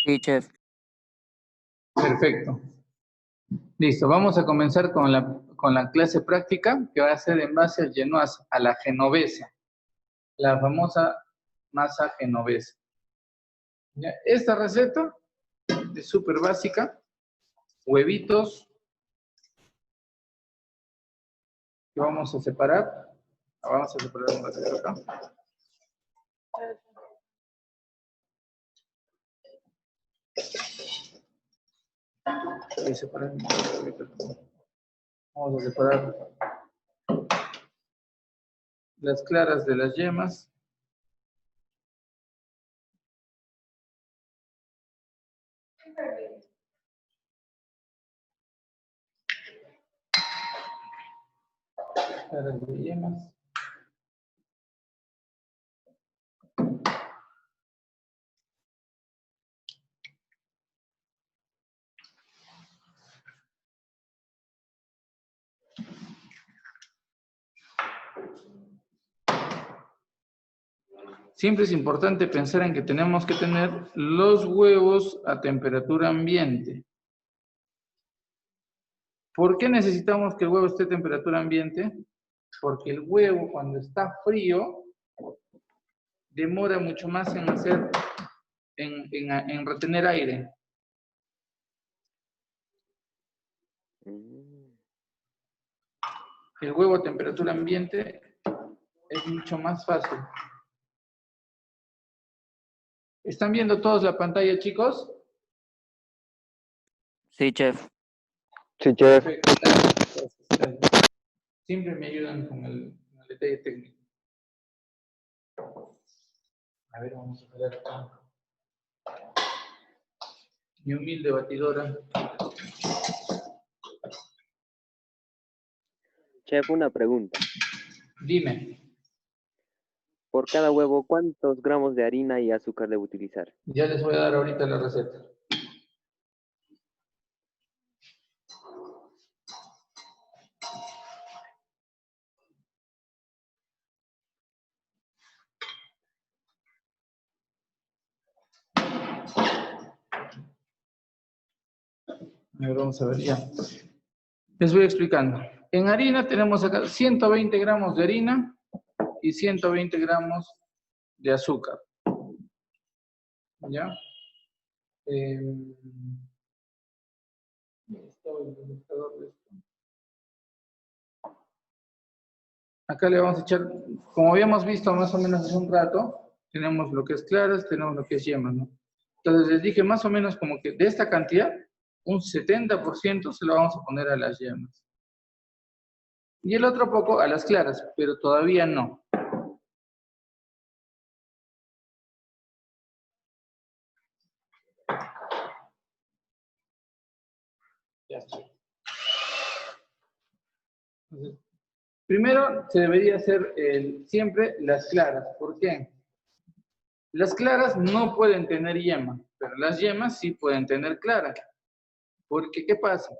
Speaker 3: Sí, chef.
Speaker 1: Perfecto. Listo, vamos a comenzar con la clase práctica que va a ser en base al genoise, a la genovesa, la famosa masa genovesa. ¿Ya? Esta receta es súper básica, huevitos que vamos a separar. Vamos a separar un ratito acá. Vamos a separar las claras de las yemas. Claras de yemas. Siempre es importante pensar en que tenemos que tener los huevos a temperatura ambiente. ¿Por qué necesitamos que el huevo esté a temperatura ambiente? Porque el huevo, cuando está frío, demora mucho más en hacer en retener aire. El huevo a temperatura ambiente es mucho más fácil. ¿Están viendo todos la pantalla, chicos?
Speaker 3: Sí, chef.
Speaker 4: Sí, chef.
Speaker 1: Perfecto. Gracias. Siempre me ayudan con el detalle técnico. A ver, vamos a ver acá. Mi humilde batidora.
Speaker 4: Chef, una pregunta.
Speaker 1: Dime,
Speaker 4: Por cada huevo, ¿cuántos gramos de harina y azúcar debo utilizar?
Speaker 1: ya les voy a dar ahorita la receta. A ver, vamos a ver ya. Les voy explicando. En harina tenemos acá 120 gramos de harina y 120 gramos de azúcar. ¿Ya? Acá le vamos a echar, como habíamos visto más o menos hace un rato, tenemos lo que es claras, tenemos lo que es yemas, ¿no? Entonces les dije más o menos como que de esta cantidad, un 70% se lo vamos a poner a las yemas. Y el otro poco a las claras, pero todavía no. Ya estoy. Entonces, primero se debería hacer siempre las claras. ¿Por qué? Las claras no pueden tener yema, pero las yemas sí pueden tener clara. Porque, ¿qué pasa?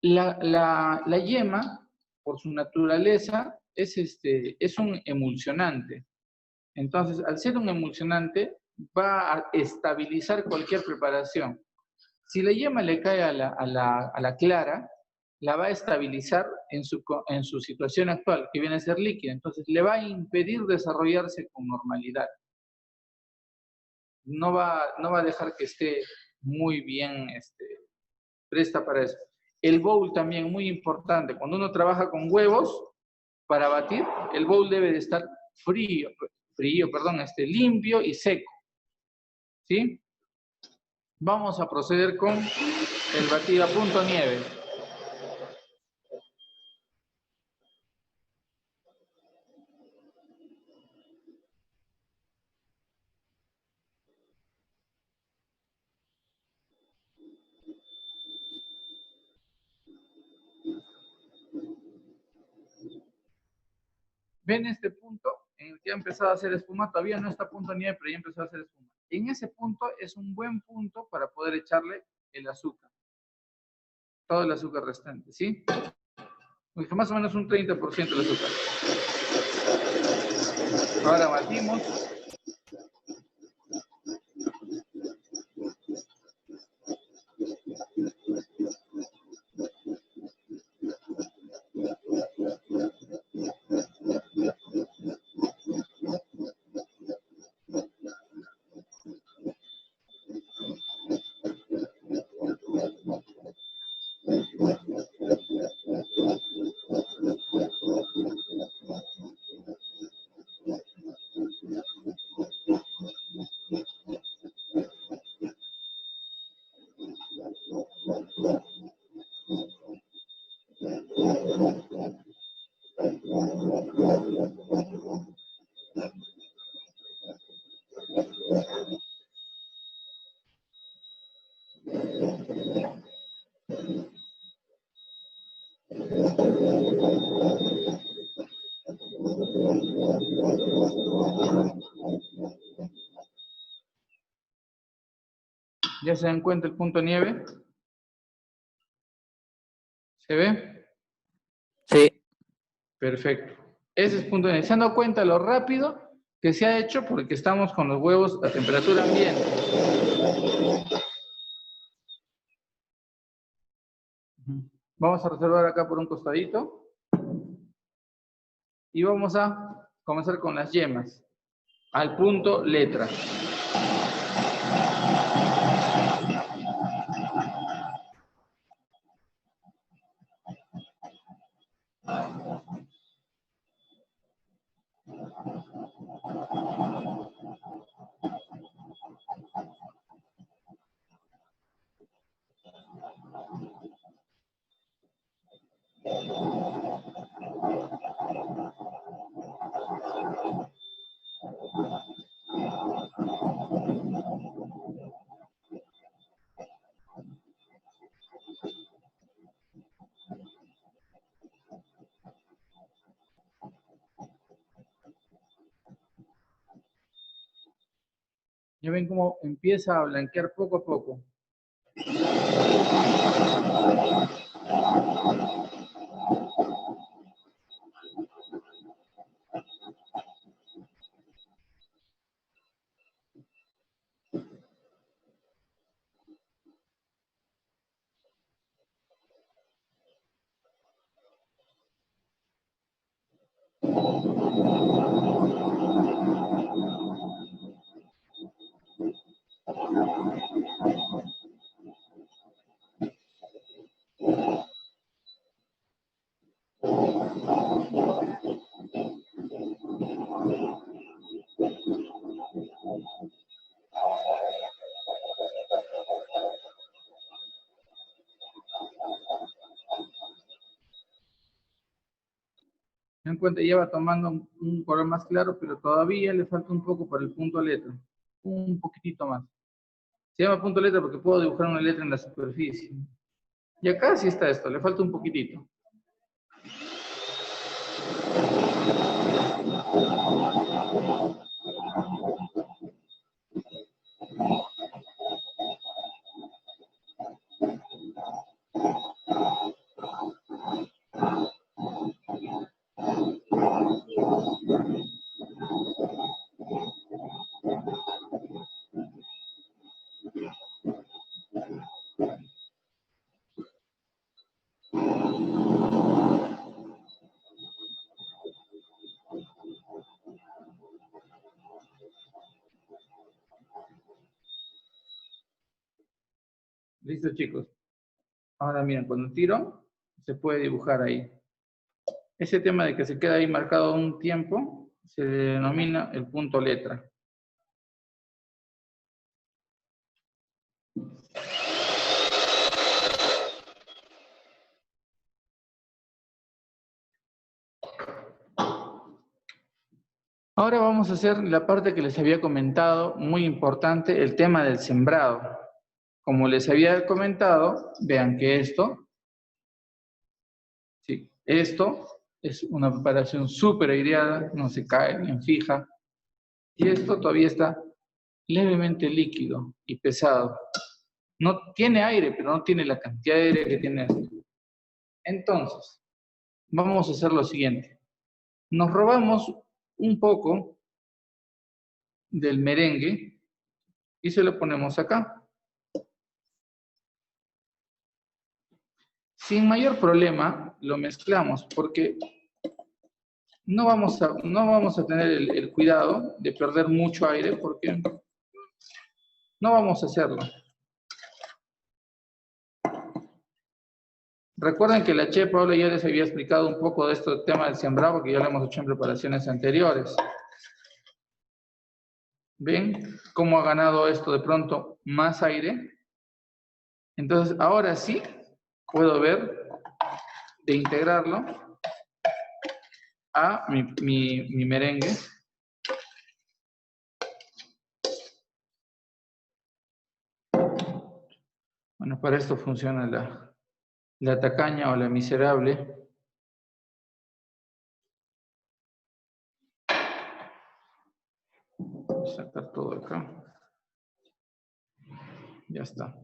Speaker 1: La yema, por su naturaleza, es un emulsionante. Entonces, al ser un emulsionante, va a estabilizar cualquier preparación. Si la yema le cae a la clara, la va a estabilizar en su situación actual, que viene a ser líquida. Entonces, le va a impedir desarrollarse con normalidad. No va a dejar que esté muy bien presta para eso. El bowl también, muy importante. Cuando uno trabaja con huevos, para batir, el bowl debe de estar limpio y seco. ¿Sí? Vamos a proceder con el batido a punto nieve. ¿Ven este punto en el que ha empezado a hacer espuma? Todavía no está a punto nieve, pero ya empezó a hacer espuma. En ese punto es un buen punto para poder echarle el azúcar. Todo el azúcar restante, ¿sí? Pues más o menos un 30% del azúcar. Ahora batimos. ¿Ya se dan cuenta el punto nieve? ¿Se ve?
Speaker 3: Sí.
Speaker 1: Perfecto. Ese es el punto nieve. ¿Se han dado cuenta lo rápido que se ha hecho? Porque estamos con los huevos a temperatura ambiente. Vamos a reservar acá por un costadito. Y vamos a comenzar con las yemas. Al punto letra. Ya ven cómo empieza a blanquear poco a poco. Se dan cuenta, ya va tomando un color más claro, pero todavía le falta un poco para el punto letra. Un poquitito más. Se llama punto letra porque puedo dibujar una letra en la superficie. Y acá sí está esto, le falta un poquitito. Listo, chicos. Ahora miren, cuando tiro, se puede dibujar ahí. Ese tema de que se queda ahí marcado un tiempo, se denomina el punto letra. Ahora vamos a hacer la parte que les había comentado, muy importante, el tema del sembrado. Como les había comentado, vean que esto es una preparación súper aireada, no se cae ni fija. Y esto todavía está levemente líquido y pesado. No tiene aire, pero no tiene la cantidad de aire que tiene esto. Entonces, vamos a hacer lo siguiente. Nos robamos un poco del merengue y se lo ponemos acá. Sin mayor problema lo mezclamos porque no vamos a tener el cuidado de perder mucho aire porque no vamos a hacerlo. Recuerden que la Chef Paula ya les había explicado un poco de este tema del sembrado porque ya lo hemos hecho en preparaciones anteriores. ¿Ven cómo ha ganado esto de pronto más aire? Entonces, ahora sí puedo ver de integrarlo a mi merengue. Bueno, para esto funciona la tacaña o la miserable. Voy a sacar todo acá. Ya está.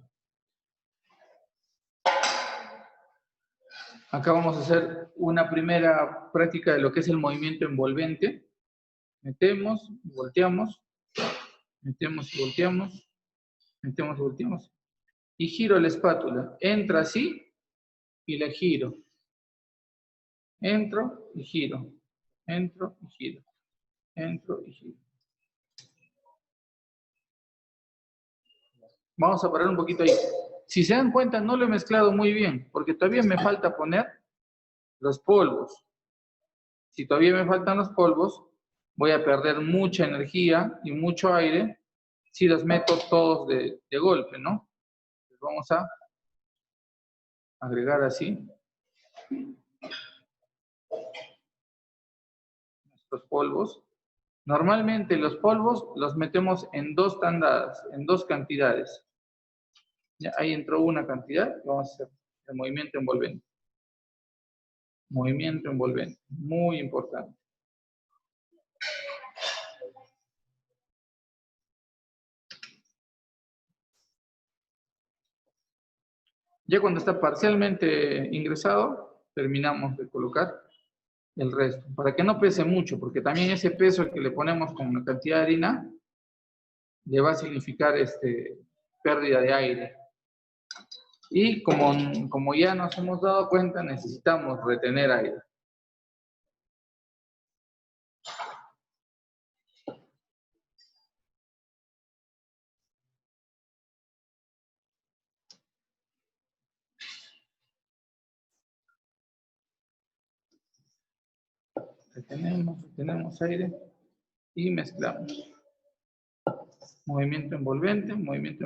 Speaker 1: Acá vamos a hacer una primera práctica de lo que es el movimiento envolvente. Metemos, volteamos, metemos y volteamos, metemos y volteamos. Y giro la espátula. Entra así y la giro. Entro y giro. Entro y giro. Entro y giro. Vamos a parar un poquito ahí. Si se dan cuenta, no lo he mezclado muy bien, porque todavía me falta poner los polvos. Si todavía me faltan los polvos, voy a perder mucha energía y mucho aire si los meto todos de golpe, ¿no? Entonces vamos a agregar así nuestros polvos. Normalmente los polvos los metemos en 2 tandadas, en 2 cantidades. Ya, ahí entró una cantidad, vamos a hacer el movimiento envolvente. Movimiento envolvente, muy importante. Ya cuando está parcialmente ingresado, terminamos de colocar el resto, para que no pese mucho, porque también ese peso que le ponemos con la cantidad de harina le va a significar pérdida de aire. Y como ya nos hemos dado cuenta, necesitamos retener aire. Retenemos aire y mezclamos. Movimiento envolvente y movimiento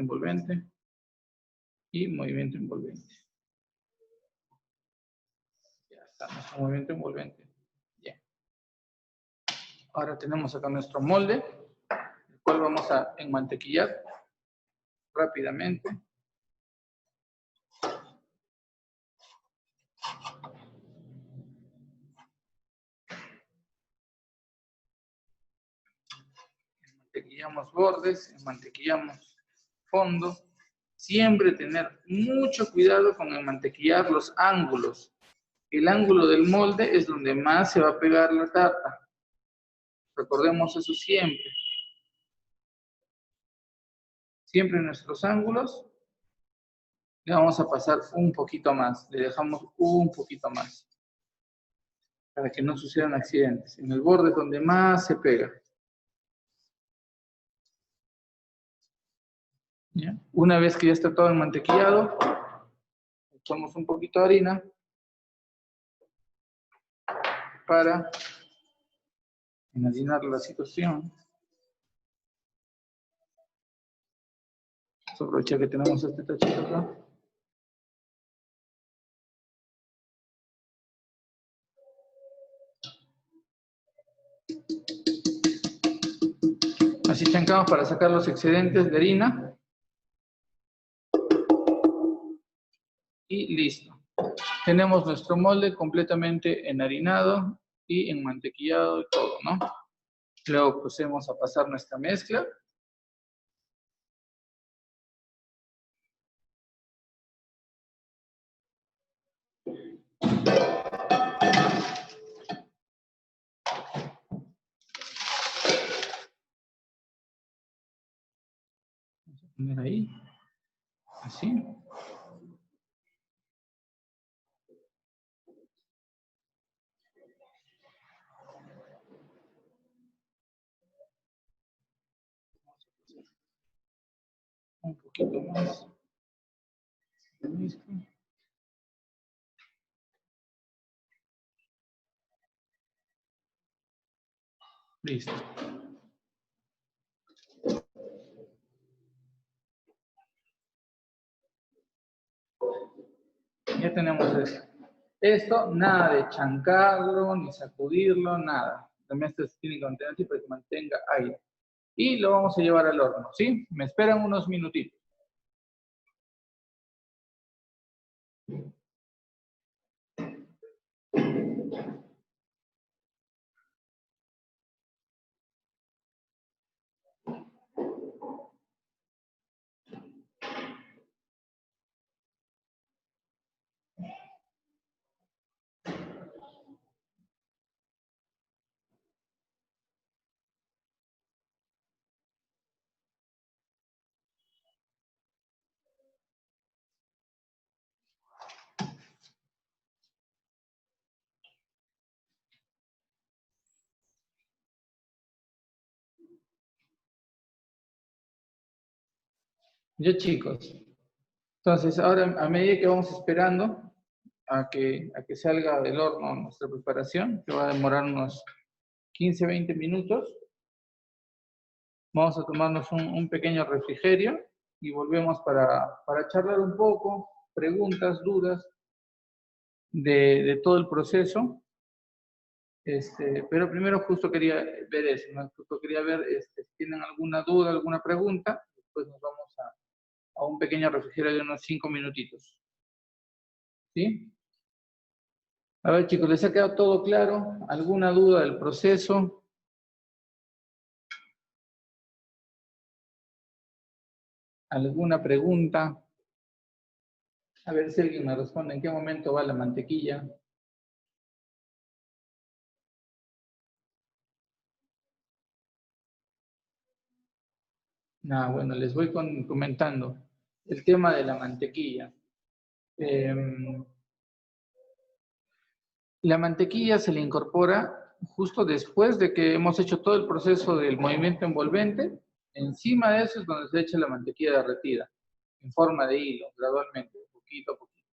Speaker 1: envolvente. Ya está nuestro movimiento envolvente. Ya. Ahora tenemos acá nuestro molde, el cual vamos a enmantequillar rápidamente. Mantequillamos bordes, mantequillamos fondo. Siempre tener mucho cuidado con el mantequillar los ángulos. El ángulo del molde es donde más se va a pegar la tarta. Recordemos eso siempre. Siempre en nuestros ángulos le vamos a pasar un poquito más. Le dejamos un poquito más. Para que no sucedan accidentes. En el borde es donde más se pega. ¿Ya? Una vez que ya está todo enmantequillado, echamos un poquito de harina para imaginar la situación. Vamos a aprovechar que tenemos este tachito acá. Así chancamos para sacar los excedentes de harina. Y listo. Tenemos nuestro molde completamente enharinado y enmantequillado y todo, ¿no? Luego procedemos a pasar nuestra mezcla. Vamos a poner ahí, así. Un poquito más. Listo. Ya tenemos esto. Esto, nada de chancarlo, ni sacudirlo, nada. También esto se tiene que mantener así para que mantenga aire. Y lo vamos a llevar al horno, ¿sí? Me esperan unos minutitos. Ya chicos, entonces ahora a medida que vamos esperando a que salga del horno nuestra preparación, que va a demorar unos 15-20 minutos. Vamos a tomarnos un pequeño refrigerio y volvemos para charlar un poco, preguntas, dudas de todo el proceso. Pero primero justo quería ver eso, ¿no? Justo quería ver si tienen alguna duda, alguna pregunta. Después nos vamos a un pequeño refrigerio de unos 5 minutitos. ¿Sí? A ver, chicos, ¿les ha quedado todo claro? ¿Alguna duda del proceso? ¿Alguna pregunta? A ver si alguien me responde en qué momento va la mantequilla. Bueno, les voy comentando el tema de la mantequilla. La mantequilla se le incorpora justo después de que hemos hecho todo el proceso del movimiento envolvente. Encima de eso es donde se echa la mantequilla derretida, en forma de hilo, gradualmente, poquito a poquito.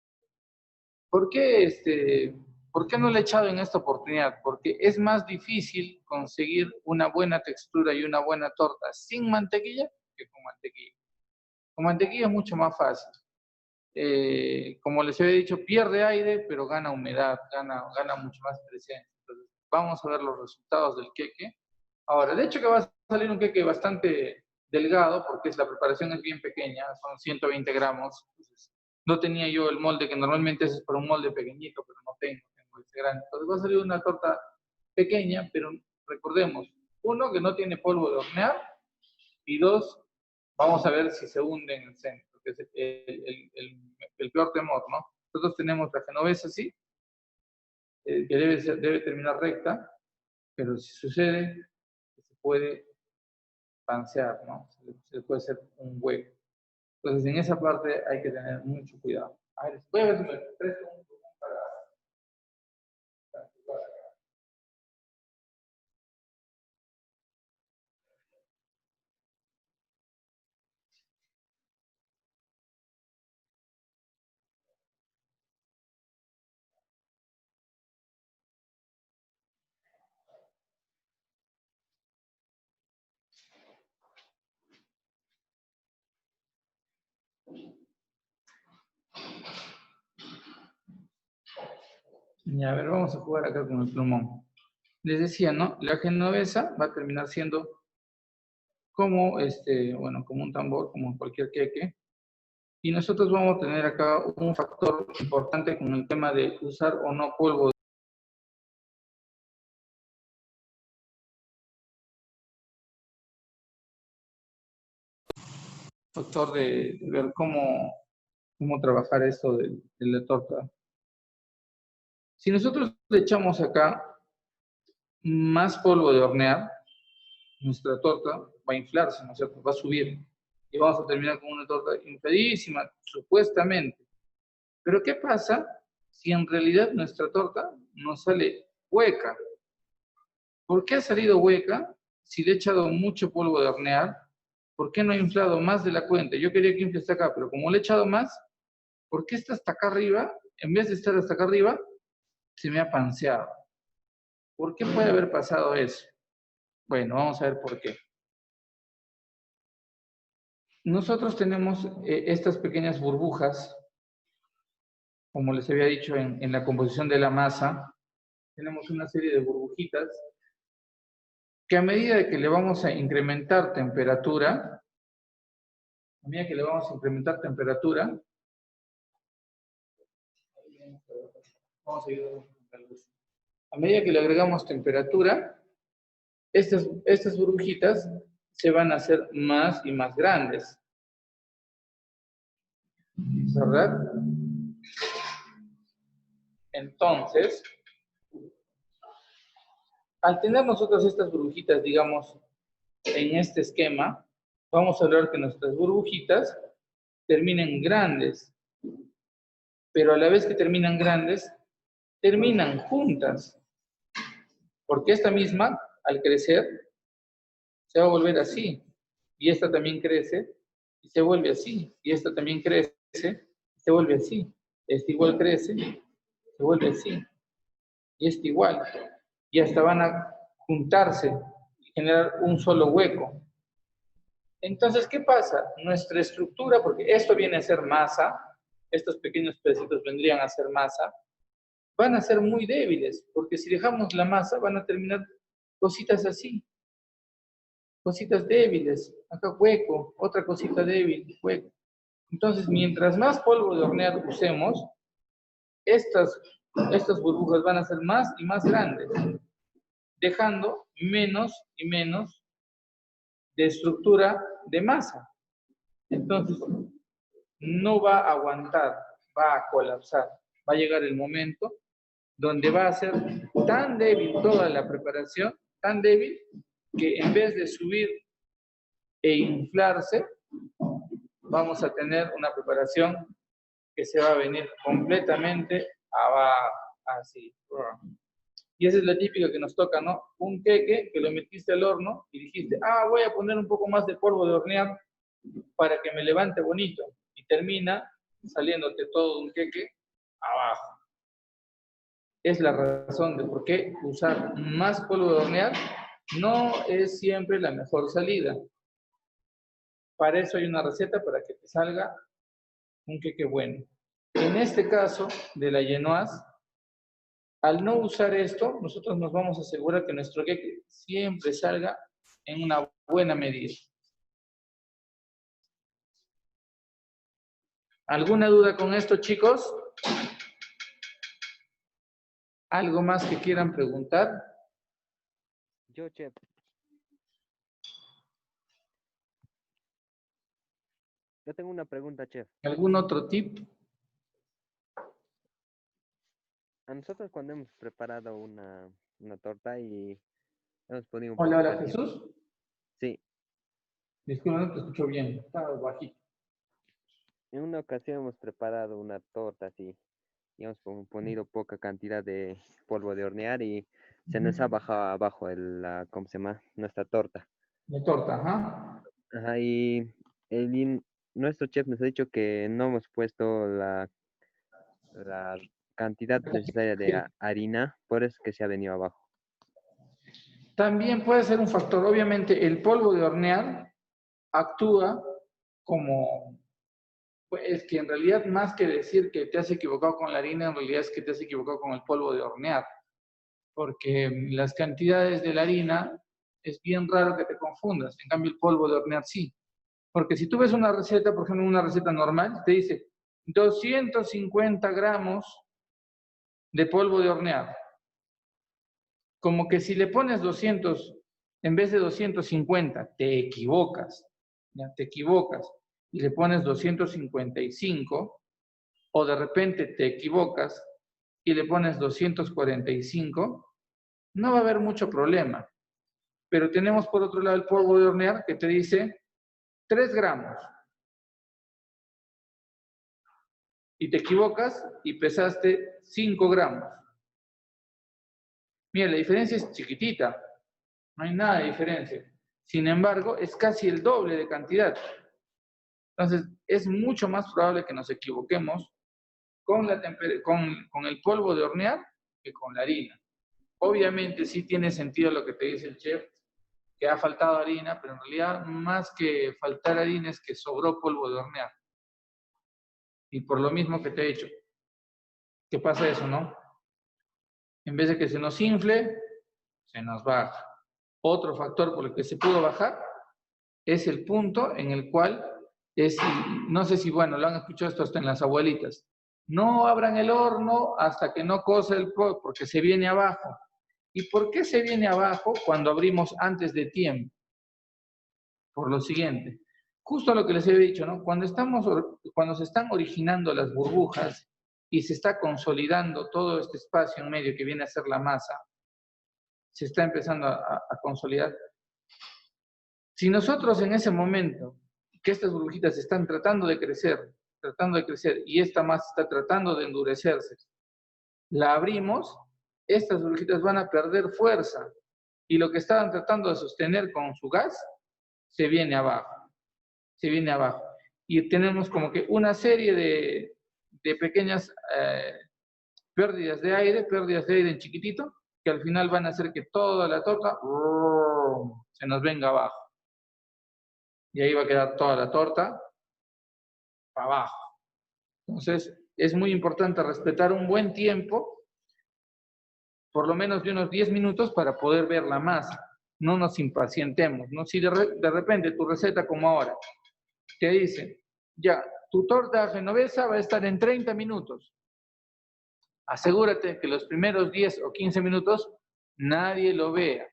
Speaker 1: ¿Por qué no lo he echado en esta oportunidad? Porque es más difícil conseguir una buena textura y una buena torta sin mantequilla que con mantequilla. Con mantequilla es mucho más fácil. Como les había dicho, pierde aire, pero gana humedad, gana mucho más presencia. Entonces, vamos a ver los resultados del queque. Ahora, de hecho que va a salir un queque bastante delgado, porque la preparación es bien pequeña, son 120 gramos. Entonces, no tenía yo el molde, que normalmente es para un molde pequeñito, pero no tengo este grande. Entonces va a salir una torta pequeña, pero recordemos, uno, que no tiene polvo de hornear, y dos, vamos a ver si se hunde en el centro, que es el peor temor, ¿no? Nosotros tenemos la genovesa así, que debe terminar recta, pero si sucede, se puede pansear, ¿no? Se puede hacer un hueco. Entonces, en esa parte hay que tener mucho cuidado. A ver, voy a ver si me presto un poco para jugar acá. Y a ver, vamos a jugar acá con el plumón. Les decía, ¿no? La genovesa va a terminar siendo como, como un tambor, como cualquier queque. Y nosotros vamos a tener acá un factor importante con el tema de usar o no polvo. Factor de ver cómo trabajar esto de la torta. Si nosotros le echamos acá más polvo de hornear, nuestra torta va a inflarse, ¿no es cierto? Va a subir. Y vamos a terminar con una torta infladísima, supuestamente. Pero ¿qué pasa si en realidad nuestra torta no sale hueca? ¿Por qué ha salido hueca si le he echado mucho polvo de hornear? ¿Por qué no ha inflado más de la cuenta? Yo quería que infle hasta acá, pero como le he echado más, ¿por qué está hasta acá arriba? En vez de estar hasta acá arriba, se me ha panseado. ¿Por qué puede haber pasado eso? Bueno, vamos a ver por qué. Nosotros tenemos estas pequeñas burbujas, como les había dicho en la composición de la masa, tenemos una serie de burbujitas que a medida de que le vamos a incrementar temperatura, a medida que le agregamos temperatura, estas burbujitas se van a hacer más y más grandes. ¿Verdad? Entonces, al tener nosotros estas burbujitas, digamos, en este esquema, vamos a lograr que nuestras burbujitas terminen grandes, pero a la vez que terminan grandes, terminan juntas, porque esta misma, al crecer, se va a volver así, y esta también crece, y se vuelve así, y esta también crece, y se vuelve así, esta igual crece, se vuelve así. Y este igual. Y hasta van a juntarse y generar un solo hueco. Entonces, ¿qué pasa? Nuestra estructura, porque esto viene a ser masa, estos pequeños pedacitos vendrían a ser masa, van a ser muy débiles, porque si dejamos la masa van a terminar cositas así, cositas débiles, acá hueco, otra cosita débil, hueco. Entonces, mientras más polvo de hornear usemos, estas burbujas van a ser más y más grandes, dejando menos y menos de estructura de masa. Entonces, no va a aguantar, va a colapsar. Va a llegar el momento donde va a ser tan débil toda la preparación, tan débil, que en vez de subir e inflarse, vamos a tener una preparación que se va a venir completamente abajo, así. Y esa es la típica que nos toca, ¿no? Un queque que lo metiste al horno y dijiste, voy a poner un poco más de polvo de hornear para que me levante bonito. Y termina saliéndote todo un queque abajo. Es la razón de por qué usar más polvo de hornear no es siempre la mejor salida. Para eso hay una receta para que te salga un queque bueno. En este caso de la Genoise, al no usar esto, nosotros nos vamos a asegurar que nuestro queque siempre salga en una buena medida. ¿Alguna duda con esto, chicos? ¿Algo más que quieran preguntar?
Speaker 4: Yo, chef. Yo tengo una pregunta, chef.
Speaker 1: ¿Algún otro tip?
Speaker 4: A nosotros cuando hemos preparado una torta y hemos ponido un
Speaker 1: Hola,
Speaker 4: poquito
Speaker 1: hola,
Speaker 4: de tiempo.
Speaker 1: Jesús.
Speaker 4: Sí,
Speaker 1: Disculpa, no te escucho bien. Estaba bajito.
Speaker 4: en una ocasión hemos preparado una torta así y hemos ponido poca cantidad de polvo de hornear y se nos ha bajado abajo ¿cómo se llama? Nuestra torta.
Speaker 1: La torta, ajá.
Speaker 4: Ajá, nuestro chef nos ha dicho que no hemos puesto la cantidad necesaria de harina, por eso que se ha venido abajo.
Speaker 1: También puede ser un factor. Obviamente, el polvo de hornear actúa como, pues, es que en realidad más que decir que te has equivocado con la harina, en realidad es que te has equivocado con el polvo de hornear. Porque las cantidades de la harina es bien raro que te confundas. En cambio, el polvo de hornear sí. Porque si tú ves una receta, por ejemplo, una receta normal, te dice 250 gramos de polvo de hornear. Como que si le pones 200 en vez de 250, te equivocas. ¿Ya? Te equivocas y le pones 255, o de repente te equivocas y le pones 245, no va a haber mucho problema. Pero tenemos por otro lado el polvo de hornear que te dice 3 gramos. Y te equivocas y pesaste 5 gramos. Mira, la diferencia es chiquitita. No hay nada de diferencia. Sin embargo, es casi el doble de cantidad. Entonces, es mucho más probable que nos equivoquemos con el polvo de hornear que con la harina. Obviamente, sí tiene sentido lo que te dice el chef, que ha faltado harina, pero en realidad, más que faltar harina, es que sobró polvo de hornear. Y por lo mismo que te he dicho, ¿qué pasa eso, no? En vez de que se nos infle, se nos baja. Otro factor por el que se pudo bajar es el punto en el cual no sé si, bueno, lo han escuchado esto hasta en las abuelitas. No abran el horno hasta que no cosa el polvo, porque se viene abajo. ¿Y por qué se viene abajo cuando abrimos antes de tiempo? Por lo siguiente, justo lo que les he dicho, ¿no? Cuando se están originando las burbujas y se está consolidando todo este espacio en medio que viene a ser la masa, se está empezando a consolidar. Si nosotros en ese momento, que estas burbujitas están tratando de crecer, y esta masa está tratando de endurecerse, la abrimos, estas burbujitas van a perder fuerza y lo que estaban tratando de sostener con su gas se viene abajo. Y tenemos como que una serie de pequeñas pérdidas de aire en chiquitito, que al final van a hacer que toda la torta se nos venga abajo. Y ahí va a quedar toda la torta para abajo. Entonces, es muy importante respetar un buen tiempo, por lo menos de unos 10 minutos para poder ver la masa. No nos impacientemos, ¿no? Si de repente tu receta como ahora te dice, ya, tu torta genovesa va a estar en 30 minutos. Asegúrate que los primeros 10 o 15 minutos nadie lo vea,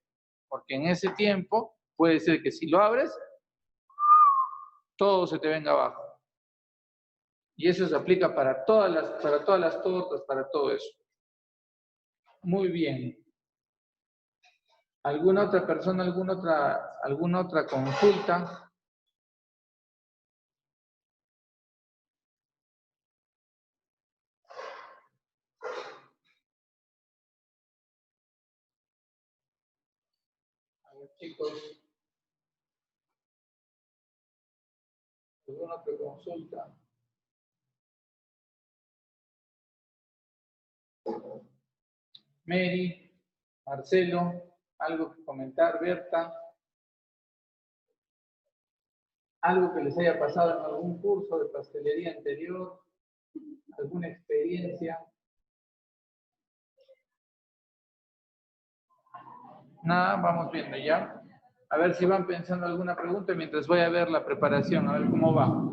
Speaker 1: porque en ese tiempo puede ser que si lo abres, todo se te venga abajo. Y eso se aplica para todas las tortas, para todo eso. Muy bien. ¿Alguna otra persona, alguna otra consulta? A ver, chicos, ¿alguna otra consulta? Mary, Marcelo, algo que comentar, Berta, algo que les haya pasado en algún curso de pastelería anterior, alguna experiencia. Nada, vamos viendo ya. A ver si van pensando alguna pregunta mientras voy a ver la preparación, a ver cómo va.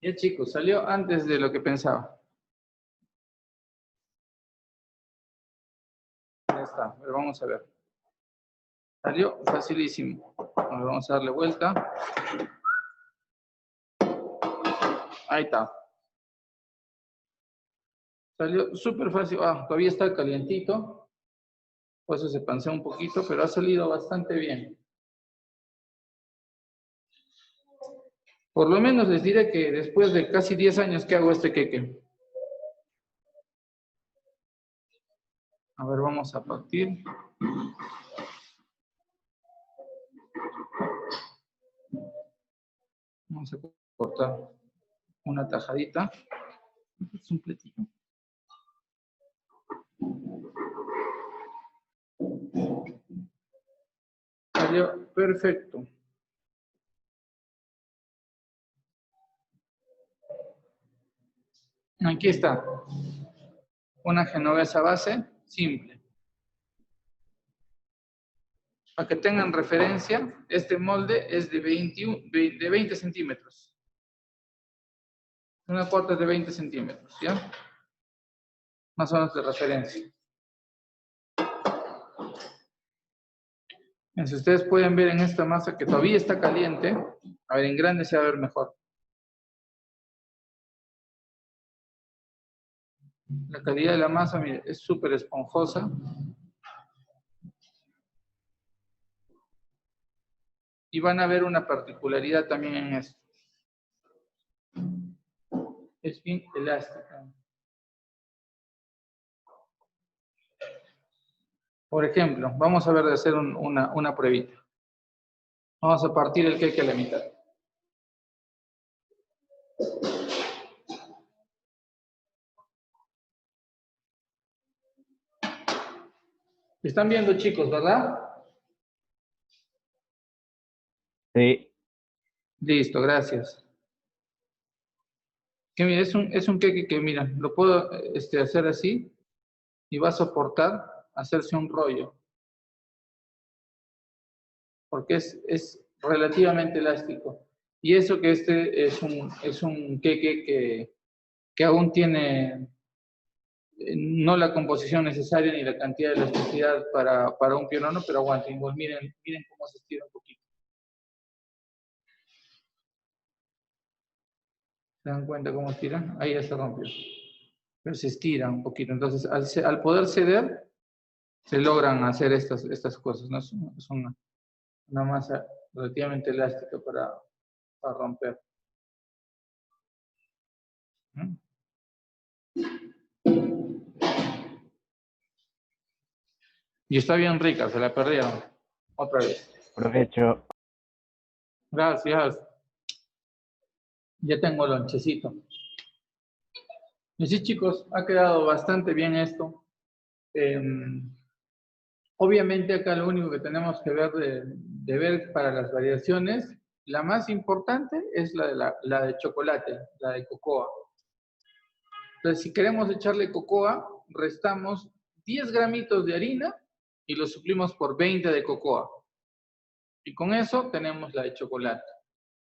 Speaker 1: Ya chicos, salió antes de lo que pensaba. Ya está, pero vamos a ver. Salió facilísimo. Ahora vamos a darle vuelta. Ahí está. Salió súper fácil. Ah, todavía está calientito. Por eso se pansea un poquito, pero ha salido bastante bien. Por lo menos les diré que después de casi 10 años que hago este queque. A ver, vamos a partir. Vamos a cortar una tajadita. Es un platito. Salió perfecto. Aquí está. Una genovesa base simple. Para que tengan referencia, este molde es de 20 centímetros. Una cuarta es de 20 centímetros, ¿ya? Más o menos de referencia. Si ustedes pueden ver en esta masa que todavía está caliente, a ver, en grande se va a ver mejor. La calidad de la masa, mire, es súper esponjosa. Y van a ver una particularidad también en esto. Es bien elástica. Por ejemplo, vamos a ver de hacer una pruebita. Vamos a partir el queque a la mitad. Están viendo, chicos, ¿verdad?
Speaker 2: Sí.
Speaker 1: Listo, gracias. Que mira, es un queque que, mira, lo puedo hacer así y va a soportar hacerse un rollo. Porque es relativamente elástico. Y eso que este es un queque que aún tiene no la composición necesaria ni la cantidad de elasticidad para un pionono, pero aguanten. Igual miren cómo se estira un poquito. ¿Se dan cuenta cómo estira? Ahí ya se rompió. Pero se estira un poquito. Entonces, al poder ceder, se logran hacer estas cosas, ¿no? Es una masa relativamente elástica para romper. ¿Mm? Y está bien rica, se la perdieron. Otra vez.
Speaker 2: Provecho.
Speaker 1: Gracias. Ya tengo lonchecito. Y sí, chicos, ha quedado bastante bien esto. Obviamente acá lo único que tenemos que ver de ver para las variaciones, la más importante es la de chocolate, la de cocoa. Entonces, si queremos echarle cocoa, restamos 10 gramitos de harina y lo suplimos por 20 de cocoa. Y con eso tenemos la de chocolate.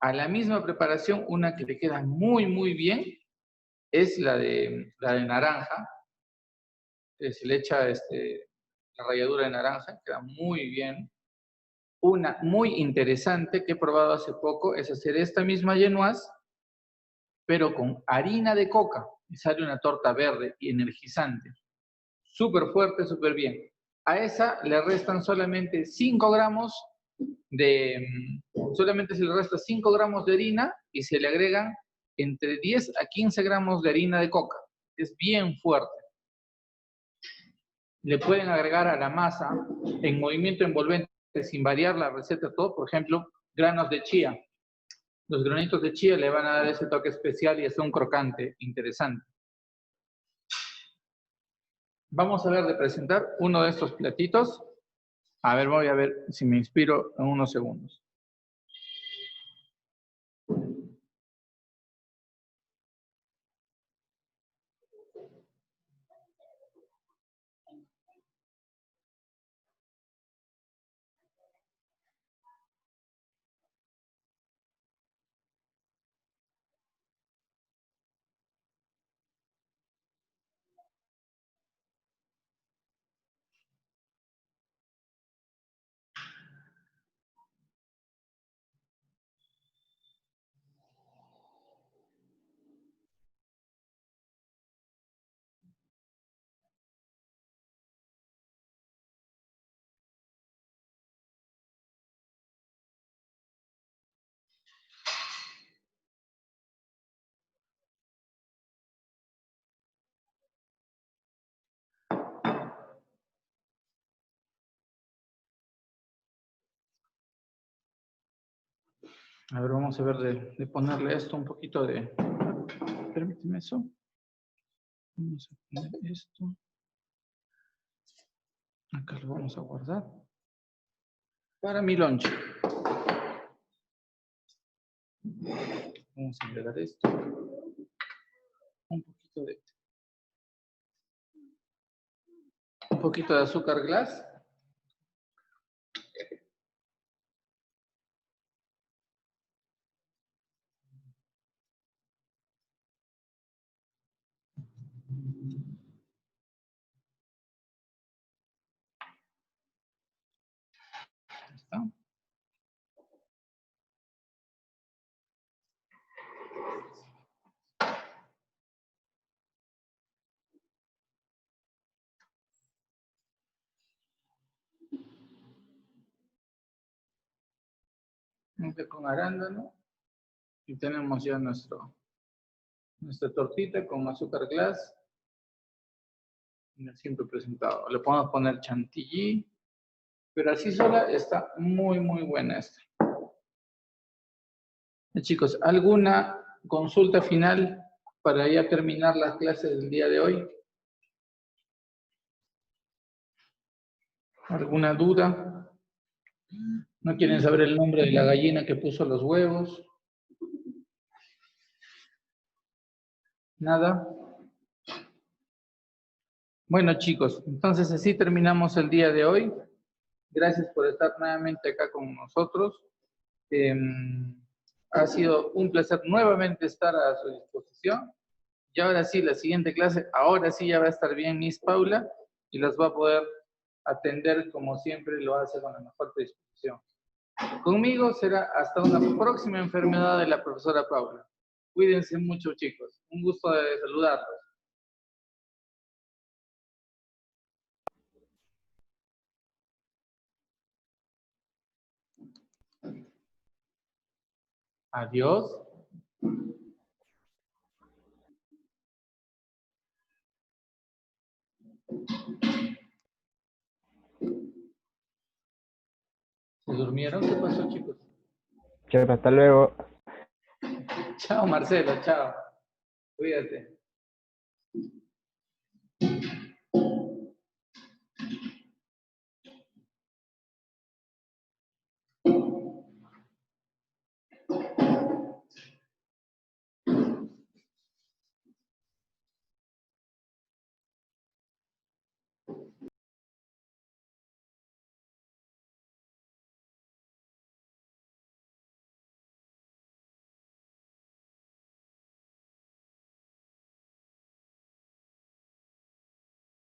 Speaker 1: A la misma preparación, una que le queda muy, muy bien es la de naranja. Se le echa la ralladura de naranja, queda muy bien. Una muy interesante que he probado hace poco es hacer esta misma genoise, pero con harina de coca. Y sale una torta verde y energizante. Súper fuerte, súper bien. A esa le restan solamente 5 gramos solamente se le resta 5 gramos de harina y se le agregan entre 10 a 15 gramos de harina de coca. Es bien fuerte. Le pueden agregar a la masa en movimiento envolvente sin variar la receta todo, por ejemplo, granos de chía. Los granitos de chía le van a dar ese toque especial y hacer un crocante interesante. Vamos a ver de presentar uno de estos platitos. A ver, voy a ver si me inspiro en unos segundos. A ver, vamos a ver de ponerle esto un poquito de... Permíteme eso. Vamos a poner esto. Acá lo vamos a guardar. Para mi lunch. Vamos a agregar esto. Un poquito de azúcar glass. Ahí está. Con arándano. Y tenemos ya nuestra tortita con azúcar glass. Siempre presentado. Le podemos poner chantilly. Pero así sola está muy, muy buena esta. Chicos, ¿alguna consulta final para ya terminar las clases del día de hoy? ¿Alguna duda? ¿No quieren saber el nombre de la gallina que puso los huevos? ¿Nada? Bueno, chicos, entonces así terminamos el día de hoy. Gracias por estar nuevamente acá con nosotros. Ha sido un placer nuevamente estar a su disposición. Y ahora sí, la siguiente clase, ahora sí ya va a estar bien Miss Paula y las va a poder atender como siempre lo hace con la mejor disposición. Conmigo será hasta una próxima enfermedad de la profesora Paula. Cuídense mucho, chicos. Un gusto de saludarlos. Adiós. ¿Se durmieron? ¿Qué pasó, chicos?
Speaker 2: Chao, hasta luego.
Speaker 1: Chao, Marcelo. Chao. Cuídate.